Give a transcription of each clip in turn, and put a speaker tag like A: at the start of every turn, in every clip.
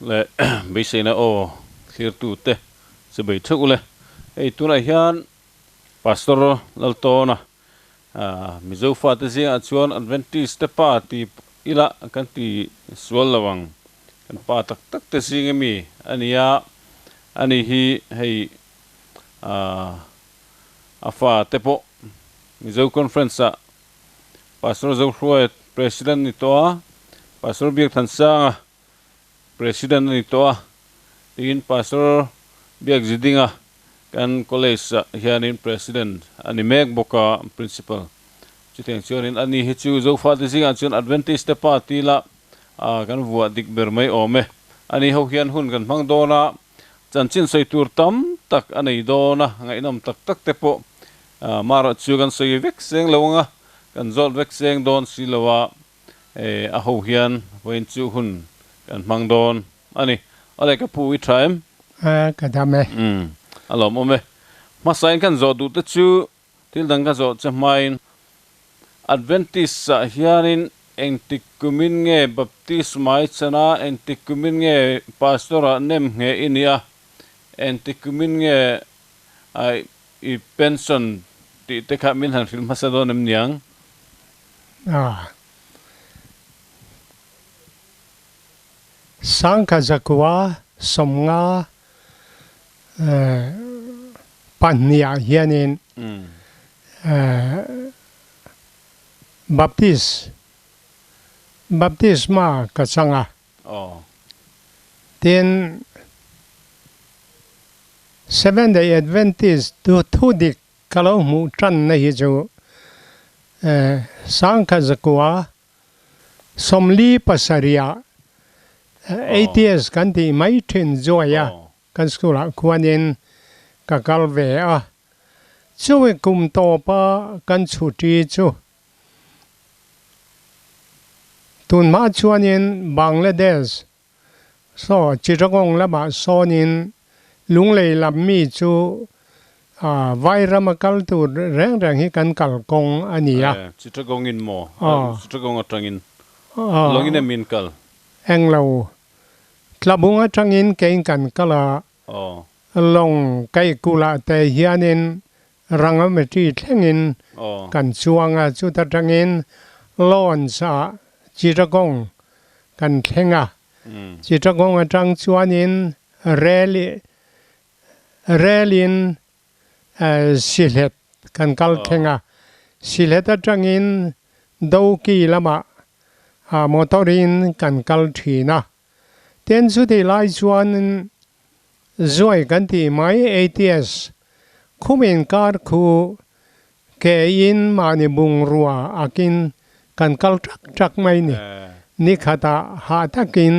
A: le bisina o khir tu te se bai thu le ei tuna hian pastor Laltawna Mizo fa te zia chuan Adventist te pa ti ila kan ti sual lawang kan pa tak tak te singa mi ania ani hi hei afa tepo Mizo conference a pastor zo hruai president ni toa pastor biak thansa president ni toa in pastor biak zidinga kan college hianin president ani mek boka principal chiteng chuanin ani hi chu zo fa te zinga chun Adventist te party la kan vuwa dik ber mai ome ani ho hian hun kan hmang dona chanchin seitur tam tak anei dona ngai nam tak tak te po mara chu kan sei vek seng lawanga kan zol vek seng don silawa a ho hian wen chu hun kan hmang don ani ale ka pu I thaim
B: ka dame
A: alom ome masain kan zo du te chu til dang ka zo chamain Adventist hianin engtikumin nge baptismai chana engtikumin nge pastora nem nge inia engtikumin nge I pension ti te kha min han film hasadon nem niang
B: sang ka zakwa somnga pania hianin baptisma ka changa then 7-day Adventist tu dik kalau mu tran na hi chu sang ka zakwa somli pasaria 8 years kan ti mai thin joya kan skula khuanin ka kalve a chuwe kum to pa kan chuti chu tun ma chuanin Bangladesh so chiragong lama sonin lunglei lammi chu vai ramakal tu reng hi kan kalkong ania
A: chiragong in mo chiragong atangin longin min kal
B: englo tlabunga tangin kein kan kala long kai kula te hianin rangameti thlengin kan chuanga chu ta tangin lon sa chiragong kan thlenga chiragong atang chuanin relin silet kan kal thenga silet atangin doki lama motorin kan kal thina ten su de lai chuan zoi kan ti mai ATS khumin kar khu ke in mani bung ruwa akin kan kal trak mai ni khata ha takin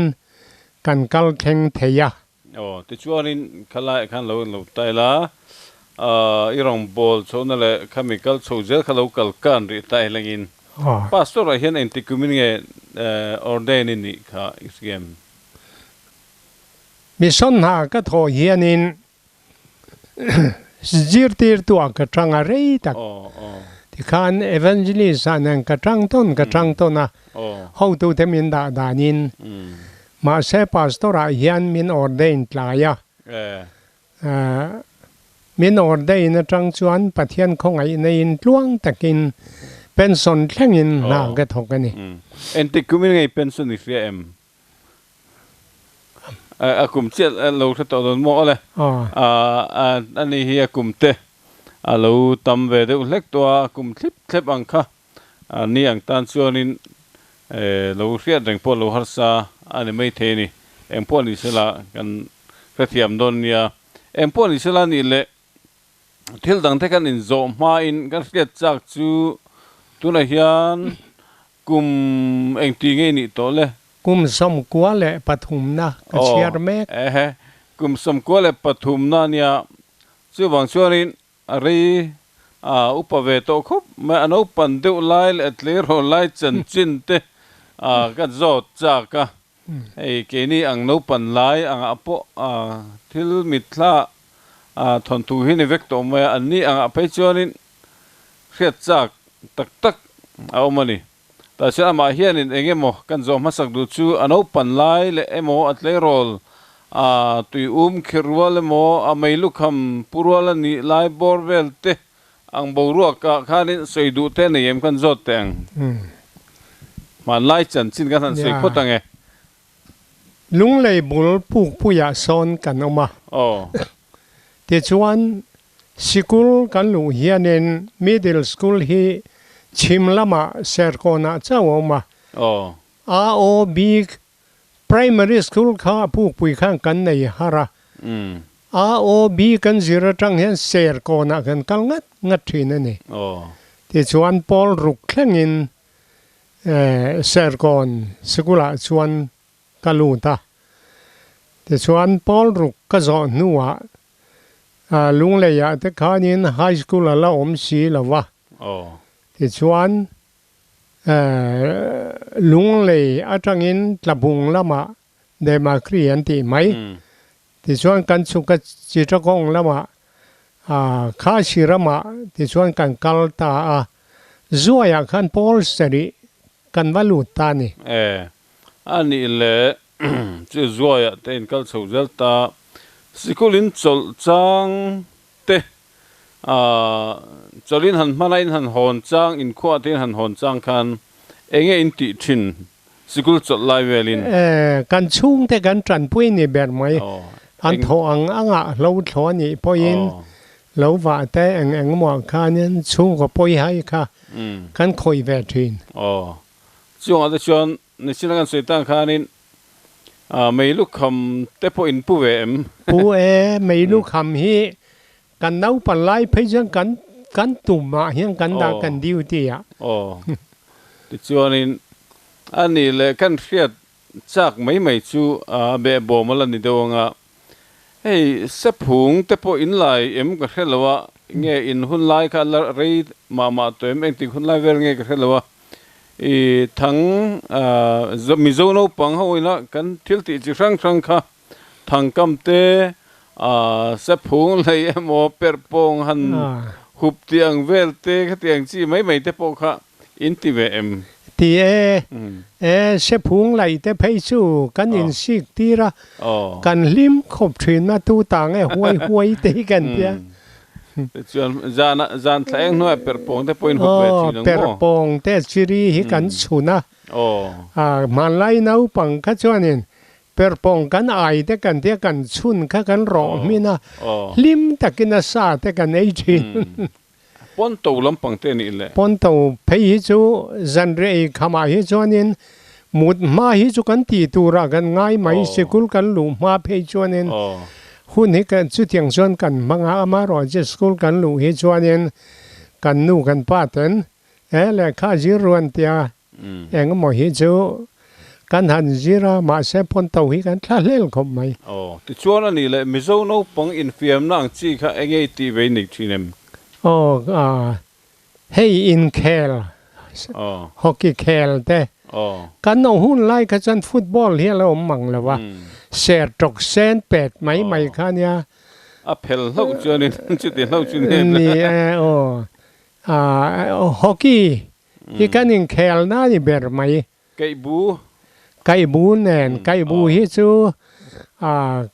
B: kan kal theng theya
A: te chuanin khala khan lo taila irong bol chona le chemical chozel khalo kal kan ri tai langin pastor hian entikumin nge ordain ni kha isgem
B: mission ha ka tho hianin zirtir tu ka tanga rei tak ti khan evangelist anan ka tang ton na ho tu te min da danin ma se pastor hian min ordain tlaya min ordain atang chuan pathian khongai nei tluang takin pension thlengin na ka thokani
A: entikumin nge pension ni fia em akum chet lo tha to don mo le ani hi akum te alo tam ve de lek to akum thlep angkha ni ang tan chuanin lo hriat reng po lo harsa ani mai the ni empo ni sela kan krathiam don nia empo ni sela ni le thil dang the kan in zo ma in kan hriat chak chu tuna hian kum engti nge ni to le
B: kum som kwa le pathumna ka chiar mek
A: kum som kwa le pathumna nia chu wang chuanin ari upave to khop ma ano pandeu lai le atler ho lai chan chin te ka zot cha ka ei ke ni ang no pan lai ang apo thil mitla thon tu hi ni vek to ma ani ang apai chuanin hriat chak tak tak au mani ta se ama hian in engemaw kan zo masak du chu ano panlai le emo atle rol tui khirwal emo a meilukham purwal ani lai borvel te ang boruak ka khanin soidu te ne yem kan zot teng man lai chan chin kan han sei khotange
B: lung lei bul pu ya son kan oma ti chuan school kan lu hianin middle school hi chimlama serkona chawoma ROB primary school kha pui khang kan nei hara ROB kan zira tang hian serkona kan kal ngat thin ani ti chuan Paul ruk thlengin serkon skula chuan kaluta ti chuan Paul ruk ka zo nuwa lung leya te khanin high school ala si lawa ti chuan lung lei atangin tlabung lama dema krian ti mai ti chuan kan chuka chitakong lama kha shirama ti chuan kan kalta zuaya khan Paul sari kan valuta ni
A: ani le chu zuaya ten kal chhozel ta sikulin chol chang te cholin han manain han hon chang in khwa ten han hon chang khan enge in ti thin sikul chol lai velin
B: kan chung te kan tran pui ni ber mai an tho anga lo thlo ni poin lo wa te eng mo khanin chung ko poi hai kha kan khoi ve thin
A: chung ade chuan ni silangan soitang khanin meilukham te po in pu ve em
B: pu meilukham hi kan nau pan lai phei jang kan tu ma hian kan da kan diu ti ya
A: ti chuanin ani le kan hriat chak mai chu be bomal ani dewanga hei sephung te po in lai em ka hrelowa nge in hun lai kha rei ma to em eng ti hun lai ver nge ka hrelowa thang Mizo no pang hoina kan thil ti chi rang kha thang kam te sephung lai emo perpong han hup tiang vel te kha tiang chi mai te po kha in ti ve em
B: ti sephung lai te phei chu kan in sik ti ra kan lim khop thin na tu tang huai te kan tia
A: chuan zan thleng no perpong te point hup ve chi nang
B: perpong te chiri hi kan chuna man lai nau pang kha chuanin perpong kan ai te kan tia kan chun kha kan ro mina lim takina sa te kan ei thin
A: pon to lampang te ni le
B: pon to phei hi chu zan re khama hi chuanin mut ma hi chu kan ti tu ra kan ngai mai sikul kan lu ma phei chuanin hun hi kan chu tiang chuan kan manga ama ro je school kan lu hi chuanin kan nu kan pa ten le kha ji ruan tia eng mo hi chu kan han zira ma se pon to hi kan thla lel khom mai
A: ti chuan ani le Mizo no pang in fiam nang chi kha enge ti ve ni thinem
B: hey in khel hockey khel te kan no hun lai ka chan football hi lo mang lawa ser tok sen pet mai khania
A: phel lo chuanin chu ti lo chu
B: ni hockey hi kan in khel na ni ber mai kai bu nen kai bu hi chu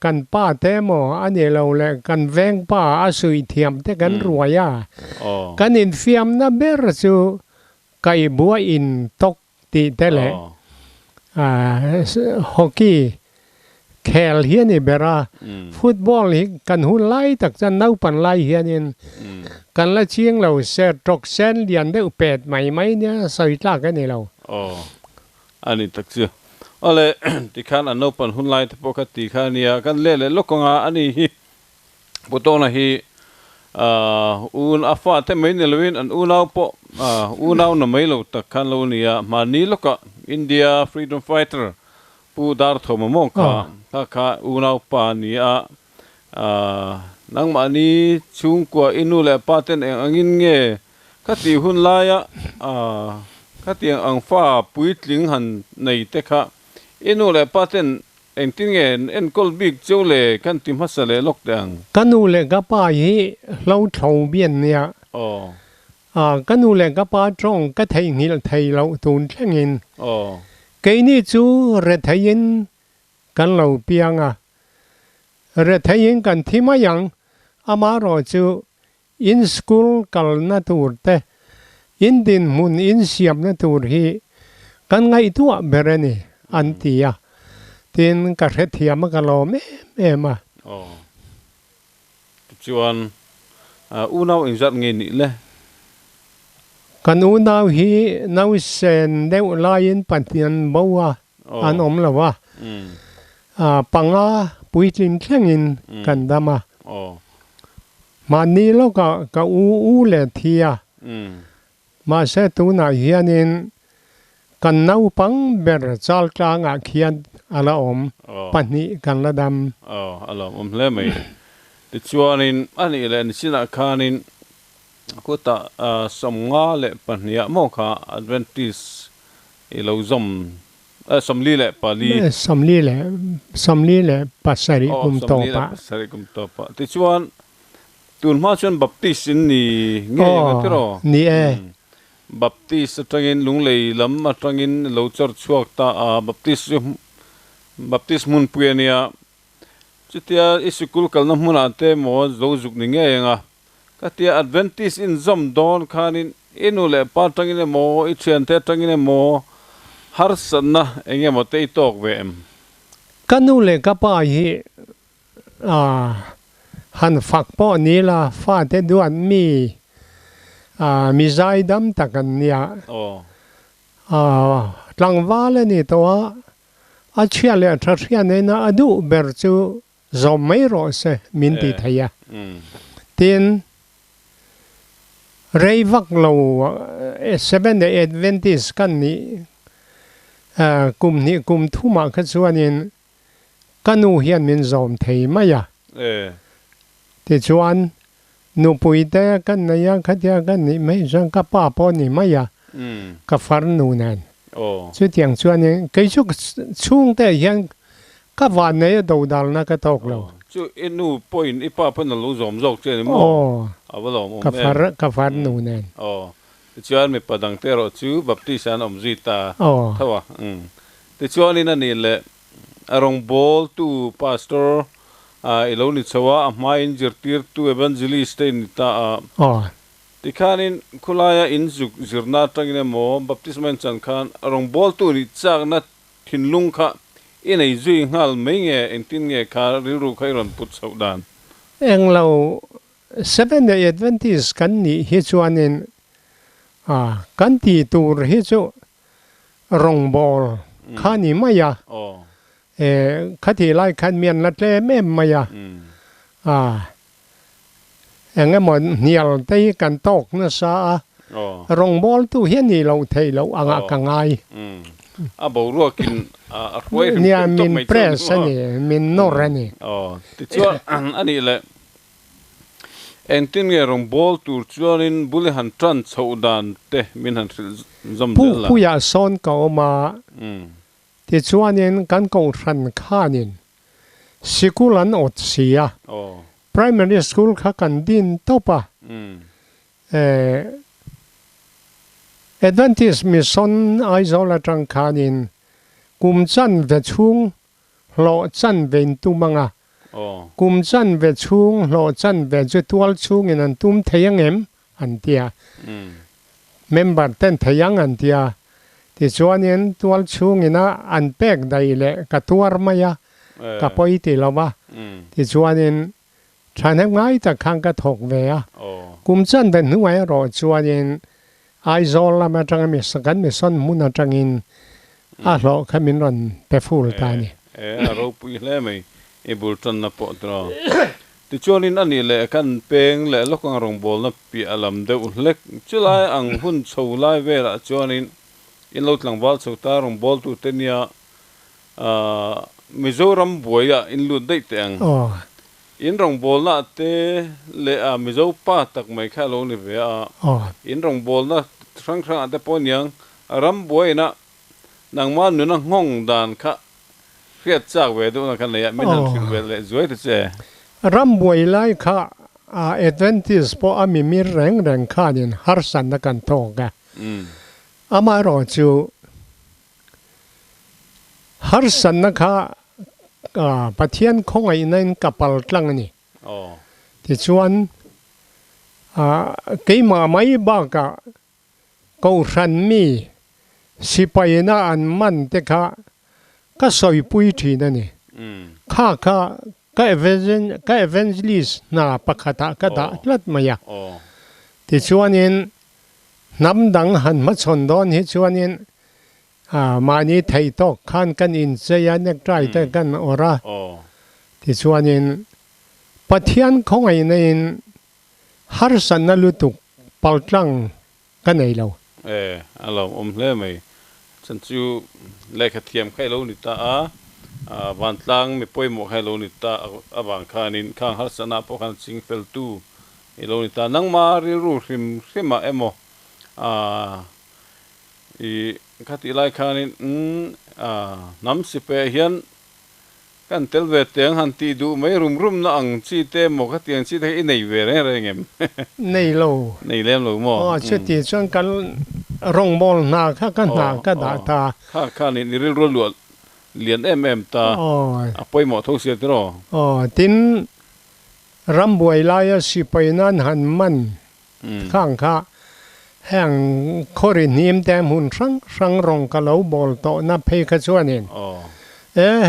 B: kan pa te mo ani lo le kan veng pa a sui thiam te kan ruaya kan in fiam na ber chu kai bu in tok ti te le hockey khel hian ni bera football hi kan hun lai tak chan nau pan lai hianin kan la chiang lo se tok sen lian de pet mai nia soi tla ka ni lo
A: ani tak chu ale ti khan an open hun lai te poka ti khania kan le lokonga ani hi botona hi un afa te mai ne lewin an unau po unau na mai lo tak khan lo nia mani loka India freedom fighter pu dar thoma mo kha unau pa ni nang mani chung kwa inu le paten angin nge khati hun laia khati ang fa puitling han nei te kha inu le paten engtingen en kol big chole kan tim hasale lokdang
B: kanu le ga pa hi lo thau bian nia cái nu lệ cái ba trong cái thầy nghĩ là thầy lâu tuần thang in
A: oh
B: cái này chú re thầy in cái lâu biang re thầy in cái thi mà yang ama rồi chú in school cái na tour te in din mun in siam na tour hi cái ngày tu bere ni antia tin cái re thiam cái lo me mà
A: oh chuan unau in zat nge ni le
B: kan u nau hi nau sen deu lain patian bawa an om lawa panga puitin thlengin kan dama mani lo ka u le thia ma se tu na hianin kan nau pang ber chal tanga khian ala om pani kan la dam
A: ala le mai ti chuanin ani le ni sina khanin ko ta somnga le pahnia mo kha advantage ilo zom somli le pali
B: somli le pasari kum to pa
A: ti chuan tun ma chuan baptist in ni nge ngatiro
B: ni
A: baptist atangin lunglei lam atangin lo chor chuak ta baptist mun puania chitia isikul kalna hmuna te mo zo zuk ni nge nga katia advantage in zom don khanin inule patangin mo ichian te tangin mo har sanna enge mo te tok ve em
B: kanule ka pa hi han fak po ni la fa te duan mi zai dam takan nia tlangwa le ni to a chia le tha thia ne na adu ber chu zom mai ro se min ti thaya tin rei vak lo 7 day adventist kan ni kum thu ma kha chuanin kanu hian min zom thei maya ti chuan nu pui te kan na ya khatia kan ni mai jang ka pa po ni maya ka far nu nan chu tiang chuanin kai chu chung te hian ka van ne do dal na ka tok lo
A: chu inu point ipa pan lo zom zok che mo avalo mo
B: ka far nu nan
A: chuan mi padang te ro chu baptisan om zita thawa ti chuan in ani le arong bol tu pastor ilo ni chawa ma in jirtir tu evangelist in ta ti khanin khulaya in zuk zirna tangine mo baptisman chan khan arong bol tu ri chak na thinlung kha inei zui ngal menge entin nge kha riru khairon put saudan
B: englo 7 day adventist kan ni hi chuanin kan ti tur hi chu rong bol khani maya khati lai khan mian la tle mem maya engemon nial te kan tok na sa rong bol tu hian ni lo thei lo anga ka ngai
A: bo ruakin roi
B: nia min press ani min nor ani
A: ti chuan ani le entin nge rong bol tur chuanin buli han tran chhodan te min han zom la
B: pu ya son ka ma ti chuanin kan ko ran khanin sikulan ot sia primary school kha kan din topa advantage mission aizola tang khanin kum chan ve chung lo chan vein tu manga kum chan ve chung lo chan ve ju tual chung in an tum theyang em an tia member ten theyang an tia ti chuanin tual chung ina an pek dai le ka tuar maya ka poi ti lawa ti chuanin thanem ngai ta khang ka thok ve kum chan ve nuai ro chuanin aizol la ma tang mi sakan mi son mun atangin a lo khamin ron pe ful ta ni
A: ro pui le mai e bulton na po tro ti chuanin ani le kan peng le lokang rong bol na pi alam de lek chulai ang hun cholai vera chuanin in lo tlang wal chota rong bol tu tenia mizoram boya in lu dei teng in rong bol na te le mizo pa tak mai kha lo ni ve in rong bol na thrang thrang ate ponyang ram boy na nang man nu na ngong dan kha fiat chak ve do na kan le min han thil ve le zoi te che
B: ram boi lai kha Adventist po ami mir reng khanin harsan na kan thoga ama ro chu harsan na kha pathian khong ai nen kapal tlang ni ti chuan keima mai ba ka ko ran mi sipaina an man te kha ka soi pui thi na ni kha ka evangelist na pakhata ka da lat maya ti chuanin namdang han ma chon don hi chuanin mani thei tok khan kan in cheya nek trai te kan ora ti chuanin pathian khong ai nen har san na lutuk paltlang kan nei lo
A: alo hle mai chan chu lekha thiam khai lo ni ta van tlang mi poimo khai lo ni ta awang khanin khang har sana po khan sing fel tu e lo ni ta nang ma ri ru hrim emo i khati lai khanin nam si pe hian kan tel ve teng han ti du mai rum na ang chi te mo khatiang chi te i nei ve re ngem
B: nei lo
A: nei lem lo mo
B: chu ti chuan kan rong bol na kha kan na ka da ta
A: kha ni ril ro lu lian ta apoi mo tho sia tro
B: tin rambuai lai si painan han man khang kha hang khorin nim tem hun sang rong ka lo bol to na phe kha chuanin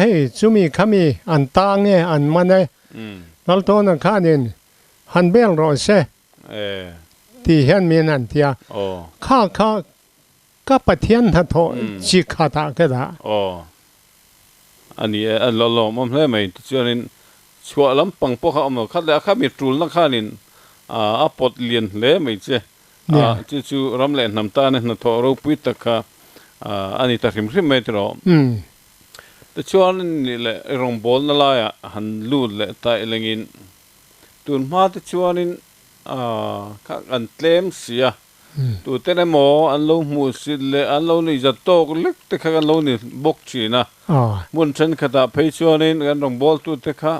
B: hey chumi khami an ta nge an mane Laltawna khanin han bel ro se ti hian min an tia kha ka pathian tha tho chi kha ta ka da
A: ani lo mom hle mai chuanin chua lam pang po kha om khat la kha mi trul na khanin a pot lian hle mai che chu ram le nam ta ne na tho ro pui ta kha ani ta hrim mai tro the chuan ni le rong bol na la ya han lu le ta elengin tun ma te chuanin kha an tlem sia tu te ne mo an lo mu si le an lo ni za tok lek te kha an lo ni bok chi na mun chen kha ta phei chuanin kan rong bol tu te kha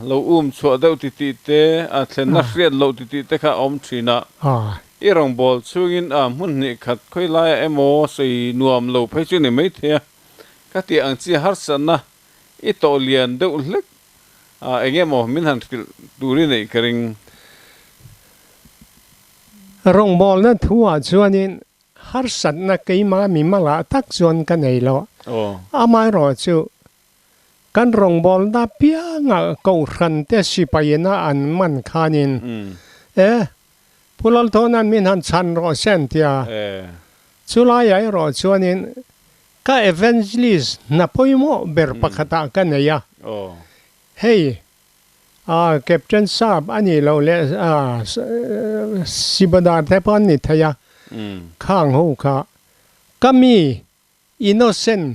A: lo chua deuh ti te a thlen na hriat lo ti te kha om thina i rong bol chungin mun ni khat khoi lai emo sei nuam lo phei chu ni mai the ka ti ang chi har san na i to lian deuh hlek engemo min han turi nei kering
B: rong bol na thua chuanin har san na keima mi mala tak chuan ka nei lo amai ro chu kan rong bol da pia nga ko ran te si paina an man khanin pulal thonan min han chan ro sen tia chulai ai ro chuanin ka evangelist na poimo ber pakhata ka neya hey captain sab ani lo le sibadar te pan ni thaya khang ho kha kami innocent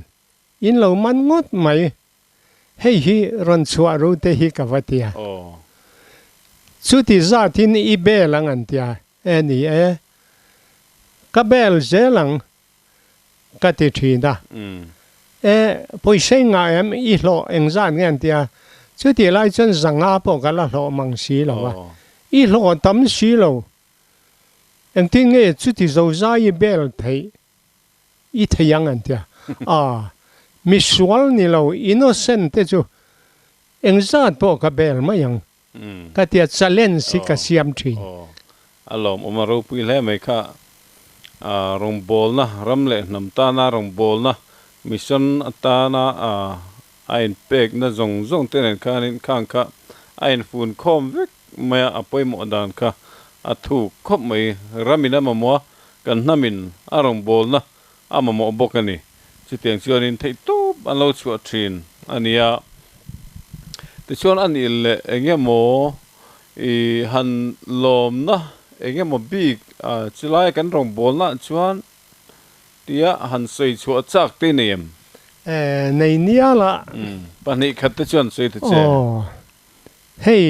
B: in lo man ngot mai hey hi ron chua ru te hi ka vatia chu ti za tin i be lang an tia ani ka bel zelang ka ti thina poi sei nga em i lo eng zan ngan tia chu ti lai chen zanga po ka la lo mang si lo wa i lo tam si lo eng tin nge chu ti zo za i bel thei i theyang an tia mi sual ni lo innocent te chu eng zat po ka bel ma yang ka tia challenge si ka siam thi
A: alom omaro pui le mai kha rong bol na ramle nam ta na rong bol na mission atana ain pek na zong ten khanin khang kha ain fun khom vek maya apoi mo dan kha athu khop mai ramina mamo kan namin arong bol na amamo bokani chiteng chuanin thei tu an lo chua thin ania te chuan an il le engemo i han lom na engemo big chulai kan rong bol na chuan tia han sei chua chak te nem
B: nei nia la
A: pani khat te chuan sei te che
B: hey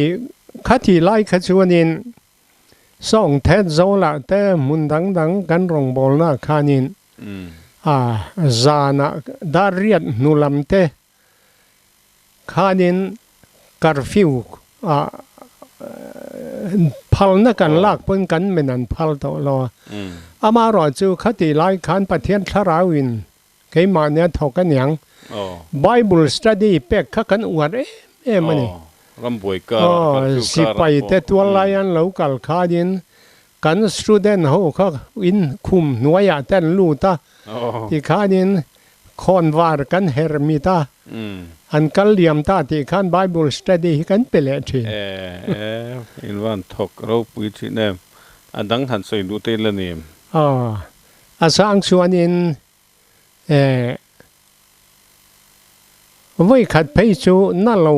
B: khati lai kha chuanin song the zo la te mun dang kan rong bol na khanin zana dariat nulamte khanin curfew พัลนักกันลากปนกันเหมือนพัลตัวรออามารอจูคติไลขันประเทศทาราวินเคยมาเนี่ยถกกันยัง Bible study เป็กกันอวดมันนี่
A: รำบวยก็
B: สิไปแต่ตัวลายันเหลากัลขาดินกันสตูเดนเขาเขาอินคุมหน่วยแต่ลูตาที่ขาดินคอนวาร์กันเฮอร์มิตาอันกัลเลียมตาที่ขัน Bible study กันเปล่าที
A: อินวันถกเราปุยที่เนี่ยอันดังหันใส่ดูเตลเนี่ย
B: อาสังส่วนอินไว้ขัดไปจูนั่นเรา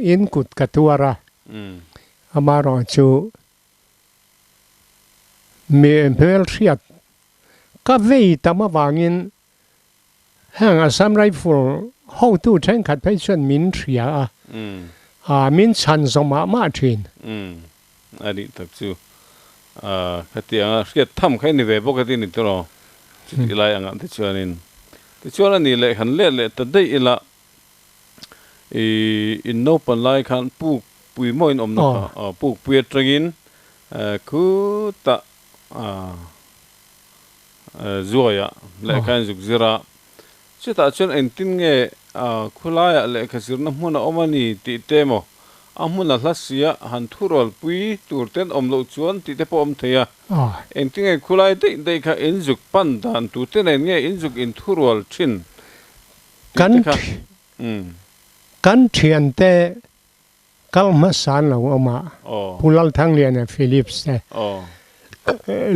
B: อินกุดกัตัวระมารอจูมีเพื่อเสียดก็เวทมาวางินแห่งอาสัมไรฟูhow to ใช้ขัดไปชนมินเสียมินชันสมามาชิน
A: อันนี้ตักจูขัดยังเสียดทำแค่นี้เว็บปกตินี่ตัวจุดอะไรอย่างนั้นที่ชวนนี่เลยหันเล่เลยแต่ได้อีละอินโนปันไลขันปูปุยมอยนอมนะปูปุยตรินคือตะจัวyaเลยขันจุกจิระชิตาชนเอ็นตินเงคุลายเลยขันสิรน้ำมันอมานีติเตมอามุนลัสเซียหันทุรอลปุยตูร์เตนอมโลจวนติเตปอมเทียเอ็นติงเงคุลายได้ขันอินจุกปันดันตูเตนเอ็นเงอินจุกอินทุรอลชิน
B: กันเทียนแต่กัลมาสานเราออกมาผู้ลัลทั้งเรียนฟิลิปส์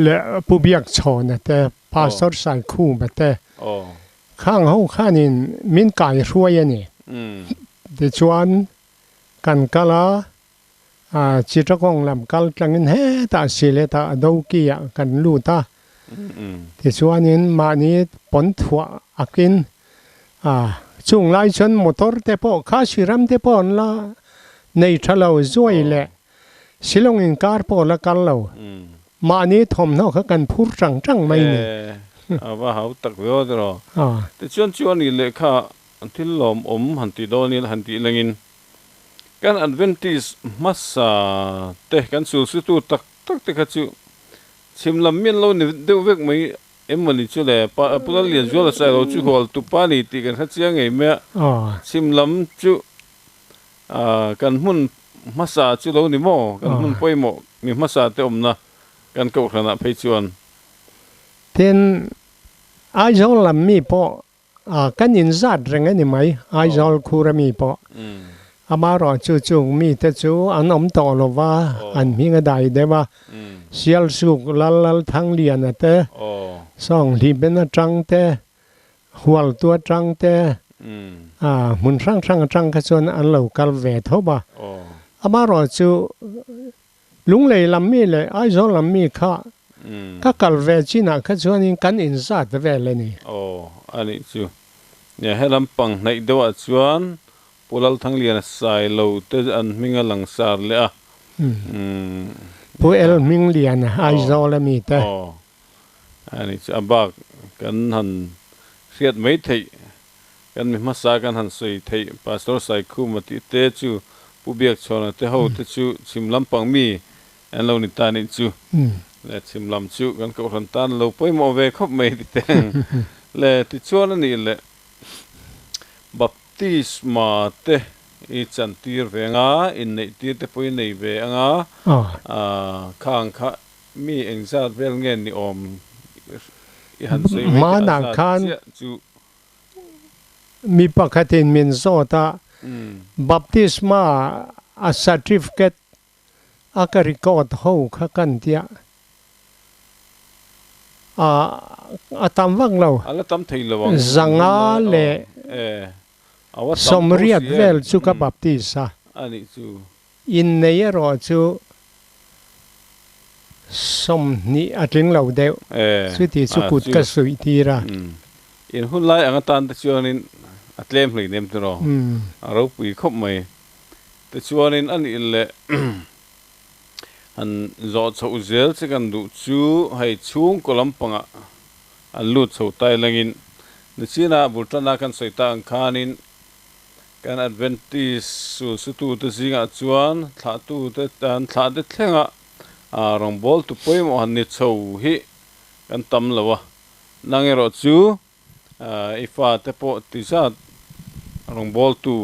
B: และผู้เบียกชอนแต่พาสต์สายคู่แต่ข้างเขาข้านินมินกายช่วยนี่เดี๋ยวชวนกันกะลาจิตรกงลำกัลจังเงินเฮตาสิเลตาดาวกี้กันลูตาเดี๋ยวชวนนินมานี้ปนถั่วอากินช่วงไล่ชนมอเตอร์เตปอข้าชิรัมเตปอนละในทะเลจ่วยแหละสิลงอินการปอละกันเรามานี้ทอมนอกกันพูดจังไม่เนี่ย
A: ว่าเขาตักเวอร์ดรอแต่ชวนนี่เลยค่ะที่ลมหันติโดนี่หันติลังอินกันอันเวนติสมัสเตะกันสูสุดตักเตะกันจูชิมลำเมียนเราเนี่ยเดือดเวกไม่มันนี่ชุดเลยพวกเราเรียนจุฬาใส่เราชุดหัวตุปานี่ตีกันขัดเสียงไงเมื่อชิมลำจุกันหุ่นมัสจุเรานี่โมกันหุ่นป่วยโมมีมัสเตอมนะกันเก่าขนาดไปชวน
B: เทนไอจอลลำมีปอกันยินซัดเรื่องนี้ไหมไอจอลคูรามีปออามารอจู่มีแต่จู่อันอมต่อลว่าอันมีกระไดเดว่าเสียลสุกลัลทั้งเลียนแต่สองที่เป็นจังแต่หัวตัวจังแต่มุนช่างจังกระชวนอันเหล่ากัลเวทบ่อามารอจู่ลุงเลยลำมีเลยไอจอลลำมีข้าก็กัลเวจินะกระชวนกันอินซัดเวเลยนี่
A: อันนี้จู่เนี่ยให้ลำปังในเดือดชวนพวกเราทั้งเรียนสายเราเตอันมิงหลังสารเลย
B: พวกมิงเรียนไอโซลมีแต่
A: อันนี้จะบักกันหันเสียดไม่ถี่กันมีมาสากันหันสวยถี่พาสตอร์สายคู่มาติเตจูผู้เบียกชนเตเขาเตจูชิมลำปังมีอันเรานิตานิจูและชิมลำจูกันกับคนตันเราไปมอเวคบไม่ติเตงและติชวนนี่แหละบับที่สมาเตอีจันทีร์เวงาอินในทีร์เตปุยในเวงาข้างข้ามีเองซาเวลเงินนี่อม
B: มาหนักขันมีปกติมินโซตาบัพติสมาอัสติฟเกตอากริกอดหูข้ากันเดียตามวังเราจังอาเลสมเรียดเวลสุขบัพติสอินเนียรอจูสมนี่อัดลิงเราเดียวสุดที่สุกุดก็สุดที่ระ
A: อินหุ่นไล่อังตันแต่ชวนินอัดเล่มเลยเนมตัวเราปุยคบไม่แต่ชวนินอันนี้แหละอันจอดสูเซลส์กันดูจูให้ช่วงกลัมปังอันลุดสูไตลังอินนี่ชีน่าบุตรนากันสวยตาอังคานินกั kan Adventist su tu te zinga chuan thla tu te tan thla te thlenga rong bol tu poimo han ni chho hi kan tam lawa nangero chu ifa te po ti sa rong bol tu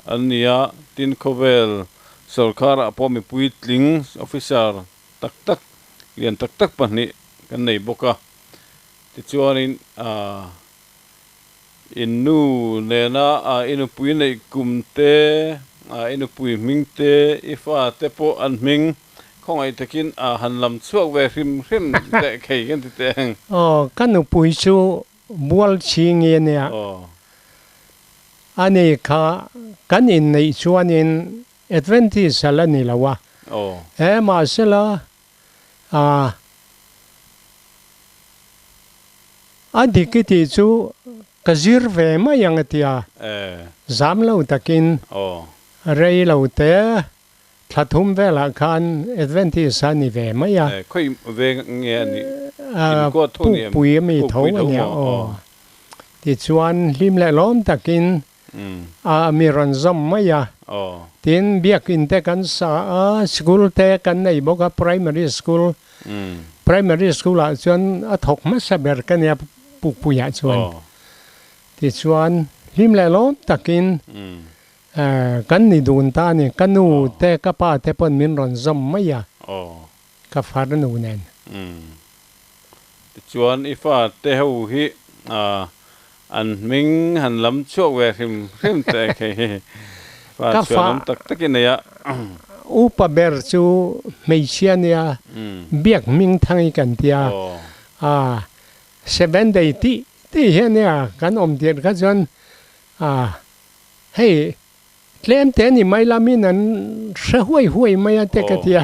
A: ania tin khovel sarkar apo mi puitling officer tak tak lian tak tak pani kan nei boka ti chuanin inu nena inu pui nei kumte inu pui mingte ifa te po an ming khong ai takin han lam chuak ve hrim te khei kan ti teng
B: kan nu pui chu bual chi nge ne ani kha kan in nei chuan in Adventist sala ni lawa ma sala adikiti chu kazir ve ma yang tia zam lo takin rei lo te thathum ve la khan Adventist ani ve ma ya
A: khoi ve nge ni ko thu ni
B: pui mi tho ne ti chuan lim le lom takin mi ron zom ma ya tin biak in te kan sa school te kan nei boka primary school a chuan a thok ma saber kan ya puk puya chuan ti chuan lim le lom takin kan ni dun ta ni kanu te ka pa te pon min ron zom ma ya ka far nu nen
A: ti chuan ifa te ho hi an ming han lam chuak ve hrim te khei fa chuan tak takin ya
B: upa ber chu mei chiania biak ming thangi kan tia 7 day ti hiania kan om tiat ka chuan hey tlem te ni mai lamin an hre huai mai te ka tia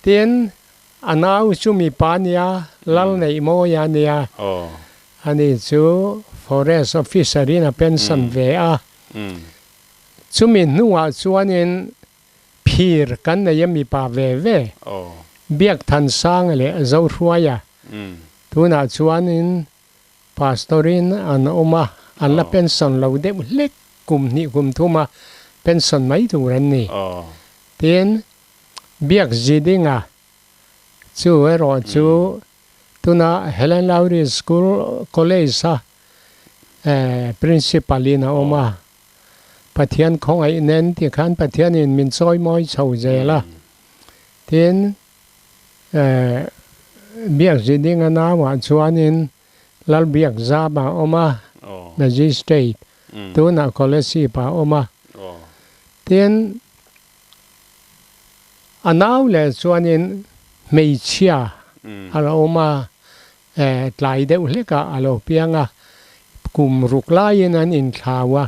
B: ten anau chu mi pa nia lal nei mo ya nia ani chu forest officer in a pension ve chu min nuwa chuanin phir kan nei mi pa ve biak than sang le zo hruaya tuna chuanin pastorin an oma an la pension lo de lek kum ni kum thuma pension mai tu ran ni ten biak jidinga chu ero chu tuna Helen Lowry School College principalina oma pathian khong ai nen ti khan pathian in min choi moi chho je la ten biak jidinga na wa chuanin lal biak za ba oma magistrate tuna college pa oma ten anaw le chuanin mei chia ala oma tlai deuh hleka alo pianga kum ruklain an in thlawa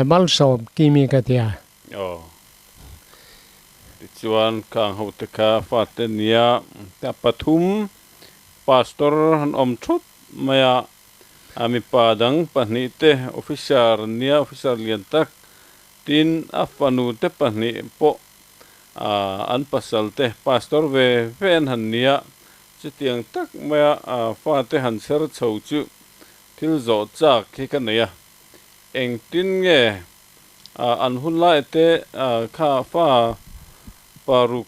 B: bal sob kimi ka tia
A: chuan kang ho te kha fa te nia ta pathum pastor han om thut maya ami padang pani te officer lian tak tin afanu te pani po an pasal te pastor ve ven han nia chitiang tak maya fa te han ser chho chu thil zo chak khi kan ya eng tin nge an hunla te kha fa paruk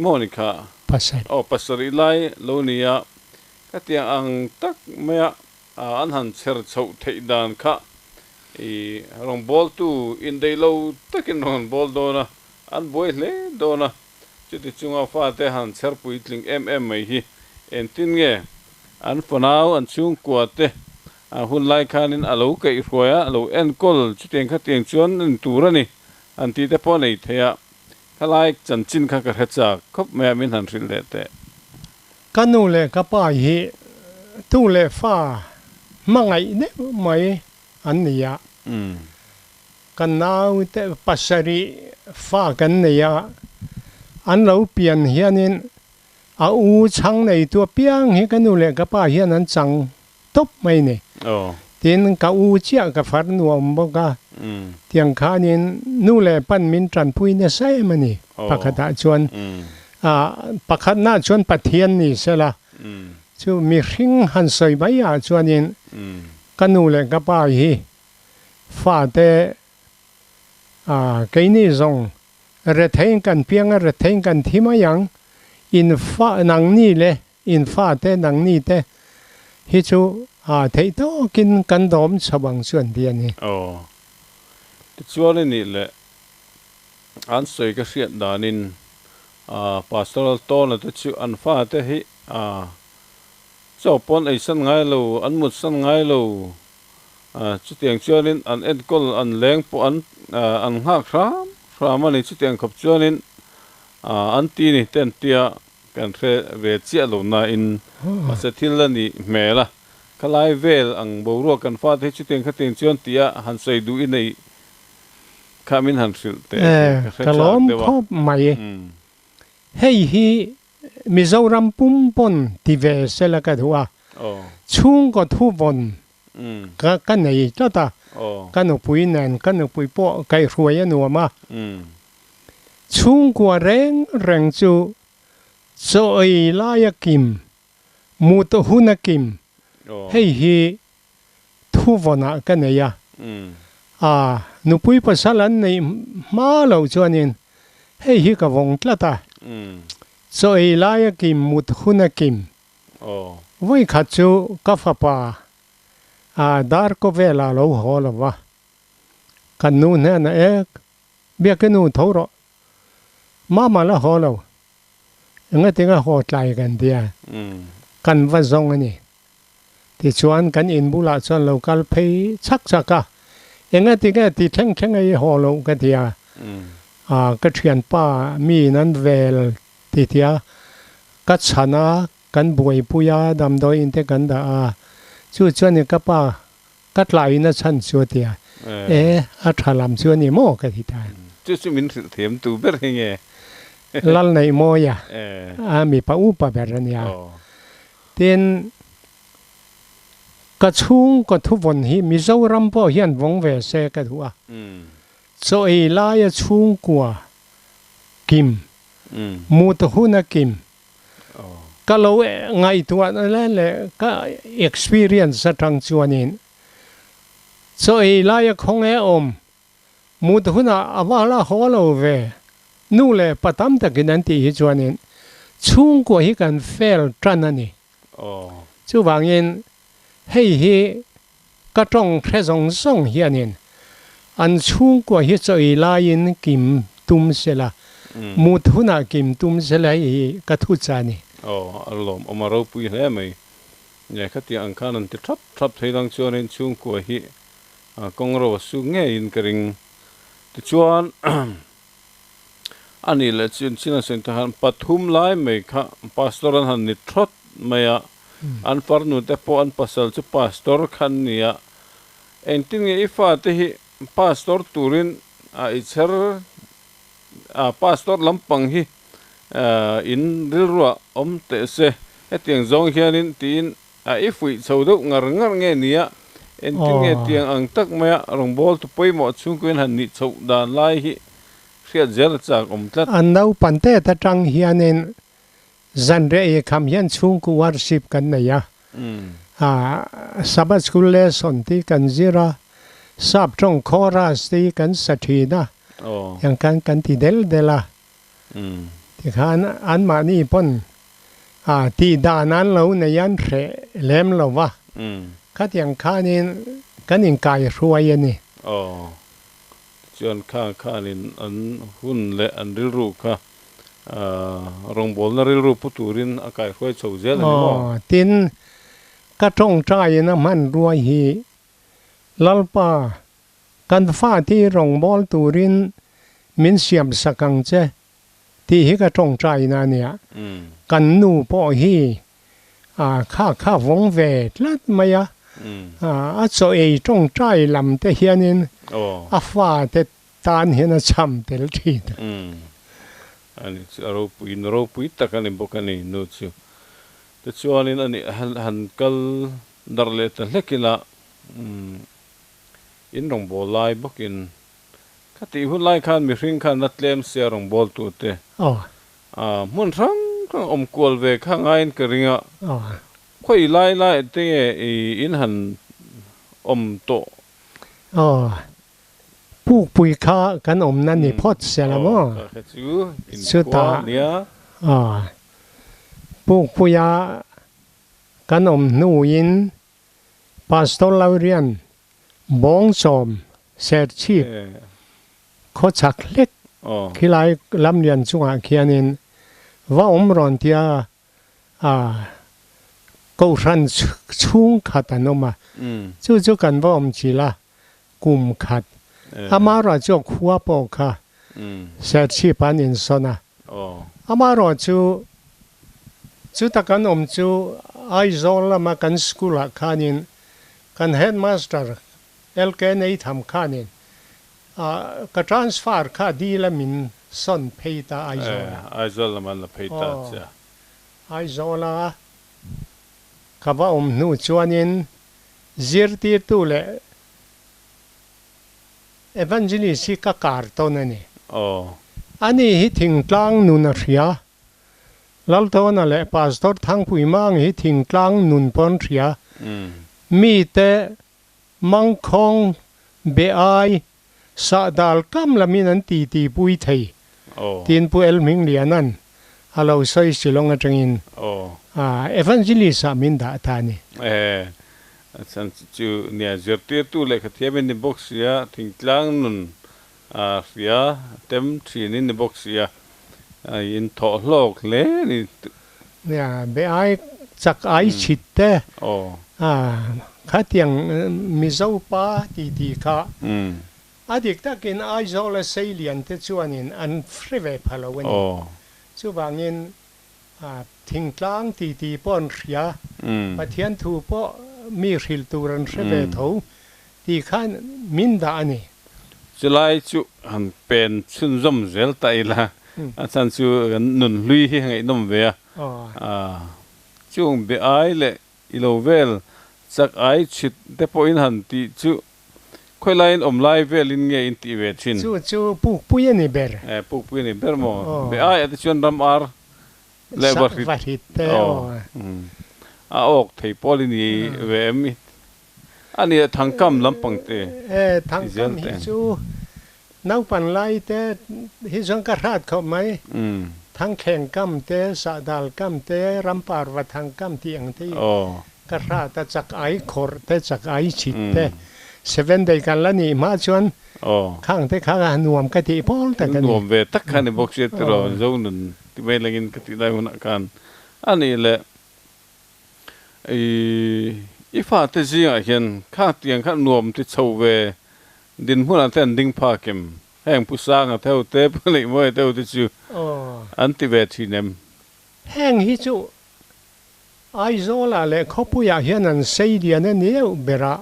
A: monica pasari lai lonia katiang ang tak maya an han ser chho thei dan kha rong bol tu in dei lo takin rong bol dona an boy le dona chiti chunga fa te han ser puitling mai hi en tin nge an fanau an chung kwa te hun lai khanin alo kai hroya alo en kol chiteng kha tiang chuan an turani an ti te po nei theya khalai chanchin kha ka hecha khop me min han ril le te
B: kanu le ka pa hi tu le fa mangai ne mai an nia kan nau te pasari fa kan nia an lo pian hianin u chang nei tu piang hi kanu le ka pa hian an chang top mai ne tin ka u chia ka far nuam boka tiang khanin nu le pan min tran pui ne sai mani pakhata chuan pakhat na chuan pathian ni sela chu mi hring han soi mai chuanin kanu le ka pa hi pha te cái này rong rồi thấy cần piang rồi thấy cần thi mà yang in pha nang ni le in pha te nang ni te hi chu thấy đó kinh cần đom sờ bằng xuân tiền này
A: chúa này nè an soi cái chuyện đó nên pastoral to là tự chịu an pha te hi cho pon ấy sân ngay lâu an một sân ngay lâu chút tiền cho nên an ed call an leng po an hak ra mà nên chút tiền khop cho nên an ti ni ten tia kan khe về chia lâu na in mà sẽ thiên lên ni mẹ la cái lai về ang bầu ruột kan pha te chút tiền khát tiền cho tia han soi du in này kamin han sil te
B: cái lom khop mày hey hi Mizo ram pum pon ti về sẽ là cái thua chung có thu vốn cái này cho ta cái nó bùi nền cái nó bùi bộ cái ruồi nó mà chung qua rèn chú rồi lại kim mua tô hun kim hey hi thu vốn cái này nó bùi bớt sao lần này má lâu cho nên hey hi cái vòng là ta rồi lại kim mua tô hun kim với khát chú cà phê pa dar có vẻ là lâu hồ là va cần nu nè nè biết cái nu thấu rồi mà là hồ lâu nghe tiếng hồ lại gần dia cần vật dụng anh này thì chuan cần in bù lại chuan lâu cal pay chắc cả nghe tiếng thì thằng ấy hồ lâu cái dia cái chuyện pa mi nan về thì dia cái chana cần bùi bùa đam đôi in thế cần đã chú cho nên các bà cắt lại nó chân chúa tiệt thà làm chúa này mua cái gì ta
A: chú mình sự thiểm tu biết nghe
B: lần này mua ya mi bảo bà bé rồi nha tiền cái chung cái thu vốn hi mi dâu ram bao hiện vong về xe cái thua rồi lại chung của kim mua từ hun kim cái lâu ngày tuổi là cái experience trong chuột nín, rồi lại không nghe mua thứ nào mà là khó lâu về, nu là bắt tâm được cáiนั้นthì chuột nín, chung của cái cần fail chân này, chú vàng yên, hay cái trong cái dòng sông hiện nín, anh chung của cái rồi lại yên kim tum sẽ là, mua thứ nào kim tum sẽ là cái thu chân này.
A: Alom omaro pui he mai ya khati angkhan an ti thap theilang chuan in chung ko hi kongro su nge in kering ti chuan ani le chin china sen ta han pathum lai mai kha pastoran han ni thot maya an farnu te po an pasal chu pastor khan nia entin nge ifa te hi pastor turin ichar pastor lampang hi in rilwa te se tiang zong hianin tin ifui chodok ngar nge nia entin nge tiang ang tak maya rongbol tu poimo chungkuin han ni chou dan lai hi riat zel chak tlat
B: an nau pante ta tang hianin zan re kham hian chungku worship kan nei ya Sabbath school lesson ti kan zira sab trong chorus ti kan sathina yang kan ti dela thì khán anh mà đi pon thì đà nan lâu này anh sẽ làm lâu va các tiếng khán nên cái những cái ruồi này
A: chuyện khá nên anh hun lệ anh ril ru khá rong bol na ril ru puturin cái ruồi chầu dễ là
B: tin các trong trái nó man ruồi hi lalpa kan pha thì rong bol turin min siam sakang che thì cái trong trái này nè, cần nu bỏ hi, khá vong về lát mày rồi trong trái làm thế hiện nên, pha thế tan hiện chăm thế gì đó.
A: Anh rau pui ta cái này bốc cái này nốt chứ, thế cho nên anh han kal dar lệ tan lệ kila, in rong bol lai bốc in cái tí hun lai khan mi ring khan nát lem xe rong bol tu te mun rang kual về khang ain cái ringa khoi lai te in han to
B: ปลูกปุ๋ยข้ากันอมนั่นนี่พอดเสียละมั้ง
A: สุตาเนี่ย
B: ปลูกปุ๋ยกันอมนูยินพาสตอร์ลาวเรียนบองสอมเสียชีพเขาชักเล็กขี้ไล่ลำเรียนสุขาเขียนินว่ารอนเทียกูรันชุ่งขัดนมาจู่กันว่าจีละกุมขัดอามาราจขัวปอกค่ะเสียชีพานินสนะอามาราจู่ตะกันจู่ไอโซลมากันสกุลขานินกันเฮดมาสเตอร์LK ในทำขานินก็ทรานสฟาร์ค่าดีละมินส่วนเพย์ตาไอ
A: โซละมันละเพย์ตาจ้ะ
B: ไอโซละข้าว่านูชวนินจิรตีตุเลเอวานเจลิสิกาการ์ตอนนี้อันนี้ฮิติงกลางนุนเรียลัลโตนั่นแหละพาสตอร์ทั้งผู้มังฮิติงกลางนุนปนเรียมีแต่มังคงเบไอสะดาลกัมละมินันตีปุยไทยทีนปุเอลมิงเลียนันฮัลโหลใส่สิลงจังอินเอวานเจลิสามินดาตานี
A: ฉันจู่เนี่ยเจอที่ตู้เล็กที่เป็นในบ็อกซ์ยาทิ้งกลางนุนเสียเต็มที่นี่ในบ็อกซ์ยายินทอโลกเลยนี่
B: เนี่ยเบไอจักไอชิดเต้ข้าเตียงมิโซป้าตีข้าอดีตถ้ากินไอโซลเซียนที่ชวนินอันฟรีเวพาลวันจู่บางยินทิ้งกลางตีป้อนเสียปะเทียนถูปมีริลตูรันเสเวทูที่ข้ามินดานี่
A: จะไล่จู่หันเป็นชุนจมเซลต์อีละอาจารย์จู่นุนลุยให้ไงน้ำเวียจู่เบไอเล่อีโลเวลสักไอชิดแต่พออินหันที่จู่ค่อยไล่ไล่เวลินเงอินตีเวชิน
B: จู่ปุกปุยนี่เบอร์
A: ปุกปุยนี่เบอร์โมเบไออาจจะชวนรำอาร์เลบาริตออกไทยพอลินีเวมิอันนี้ทางคำลำปังเต
B: ทางคำฮิจูนักปันไล่เตฮิจังกระราดเขาไหมทางแข่งคำเตสะดาลคำเตรำปาร์วัทางคำที่อังที่กระราดแต่จากไอคอร์เตจากไอชิดเตเซเว่นได้กันแล้วนี่มาชวนข้างเตข้างนวมกะทิพอลแต่กัน
A: นวมเวตักขันในบ็อกเซตรอโซนุนที่ไม่ลังกินกะทิได้หุ่นกันอันนี้แหละอีฟ้าที่จริงอ่ะเห็นข้าเตียงข้านวมที่ชาวเวดินหัวนั่นแทนดิ่งพาเก็มแห่งผู้สร้างอ่ะเท่าเตปเลยมวยเท่าที่จูอันที่เวทีเนม
B: แห่งฮิจูไอโซล่ะเลยเขาพูดอย่างเห็นนั่นเสียเดียนนี่เบระ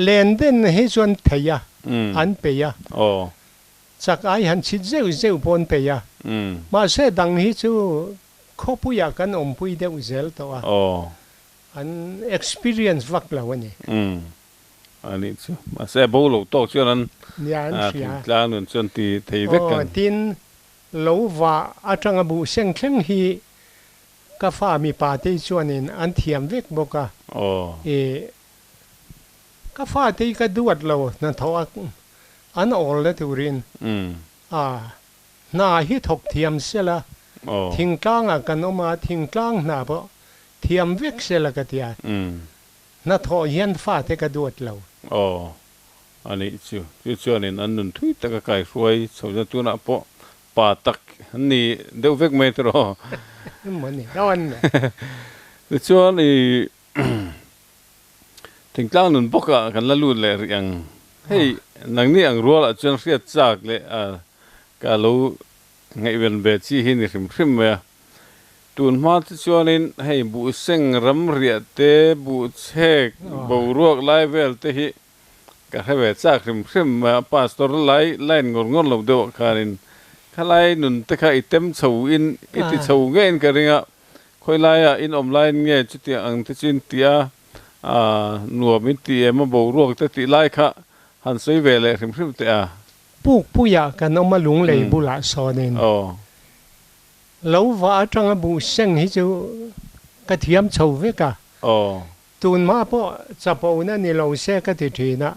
B: เลนเดนฮิจวนเทียอันเปียจากไอหันชิดเจ้าปนเปียมาเสดังฮิจูเขาพูดอย่างกันพูดเดียวเซลตัวอัน experience วักแล้ววันนี้
A: อันนี้ชัวมาเสบูโลโตชัวนั้นกลางนุนชนตีทีเวกัน
B: ทินโลว่าอาจารย์บุเสียงเคร่งฮีกาฟ้ามีปาที่ชวนนินอันเทียมเวกบอกกาฟ้าที่ก็ดวดเรานั่นทว่าอันออลเลยทุเรียนน่าฮิตกเทียมเสียละทิ้งกลางกันออกมาทิ้งกลางหน้าเพราะเทียมเวกเสียละก็เดียน่าทอเย็นฟ้าที่ก็ดวดเรา
A: อันนี้ชัวนี่อันนุนทุยตะกะไก่สวยสาวจะตัวน่ะเพราะป่าตักนี่เดี๋ยวเวกไม่ตรอ
B: เหมือนนี่ร้อน
A: ชัวนี่ถึงกลางนุนปกกันละลุ่นเลยอย่างเฮ้ยนังนี่อังรัวละจนเสียจากเลยกาลูไงเป็นเบจีหินริมเมียตุนมาที่ชัวนี่ให้บุเซงรำเรียเตบุเชกบูรวกไล่เวลเตหิก็ให้เวจากริมเมียพาสตอร์ไล่งงลงเดียวคารินข้าไล่นุนแต่ข้าอิเต็มชาวอินอิติชาวเงินกันเองค่อยไล่อินอมไล่เงี้ยจุดที่อังที่จินตีหนัวมิตีมาบูรวกแต่ตีไล่ข้าหันสวยเวลริมเต
B: ปุกปุยกันออกมาหลงเลยบุลาสอนินแล้วว่าจังบุเซงฮิจูกระเทียมชาวเวกะ ตูนมาพอจะพอนั่นนี่เราเสกติทีนะ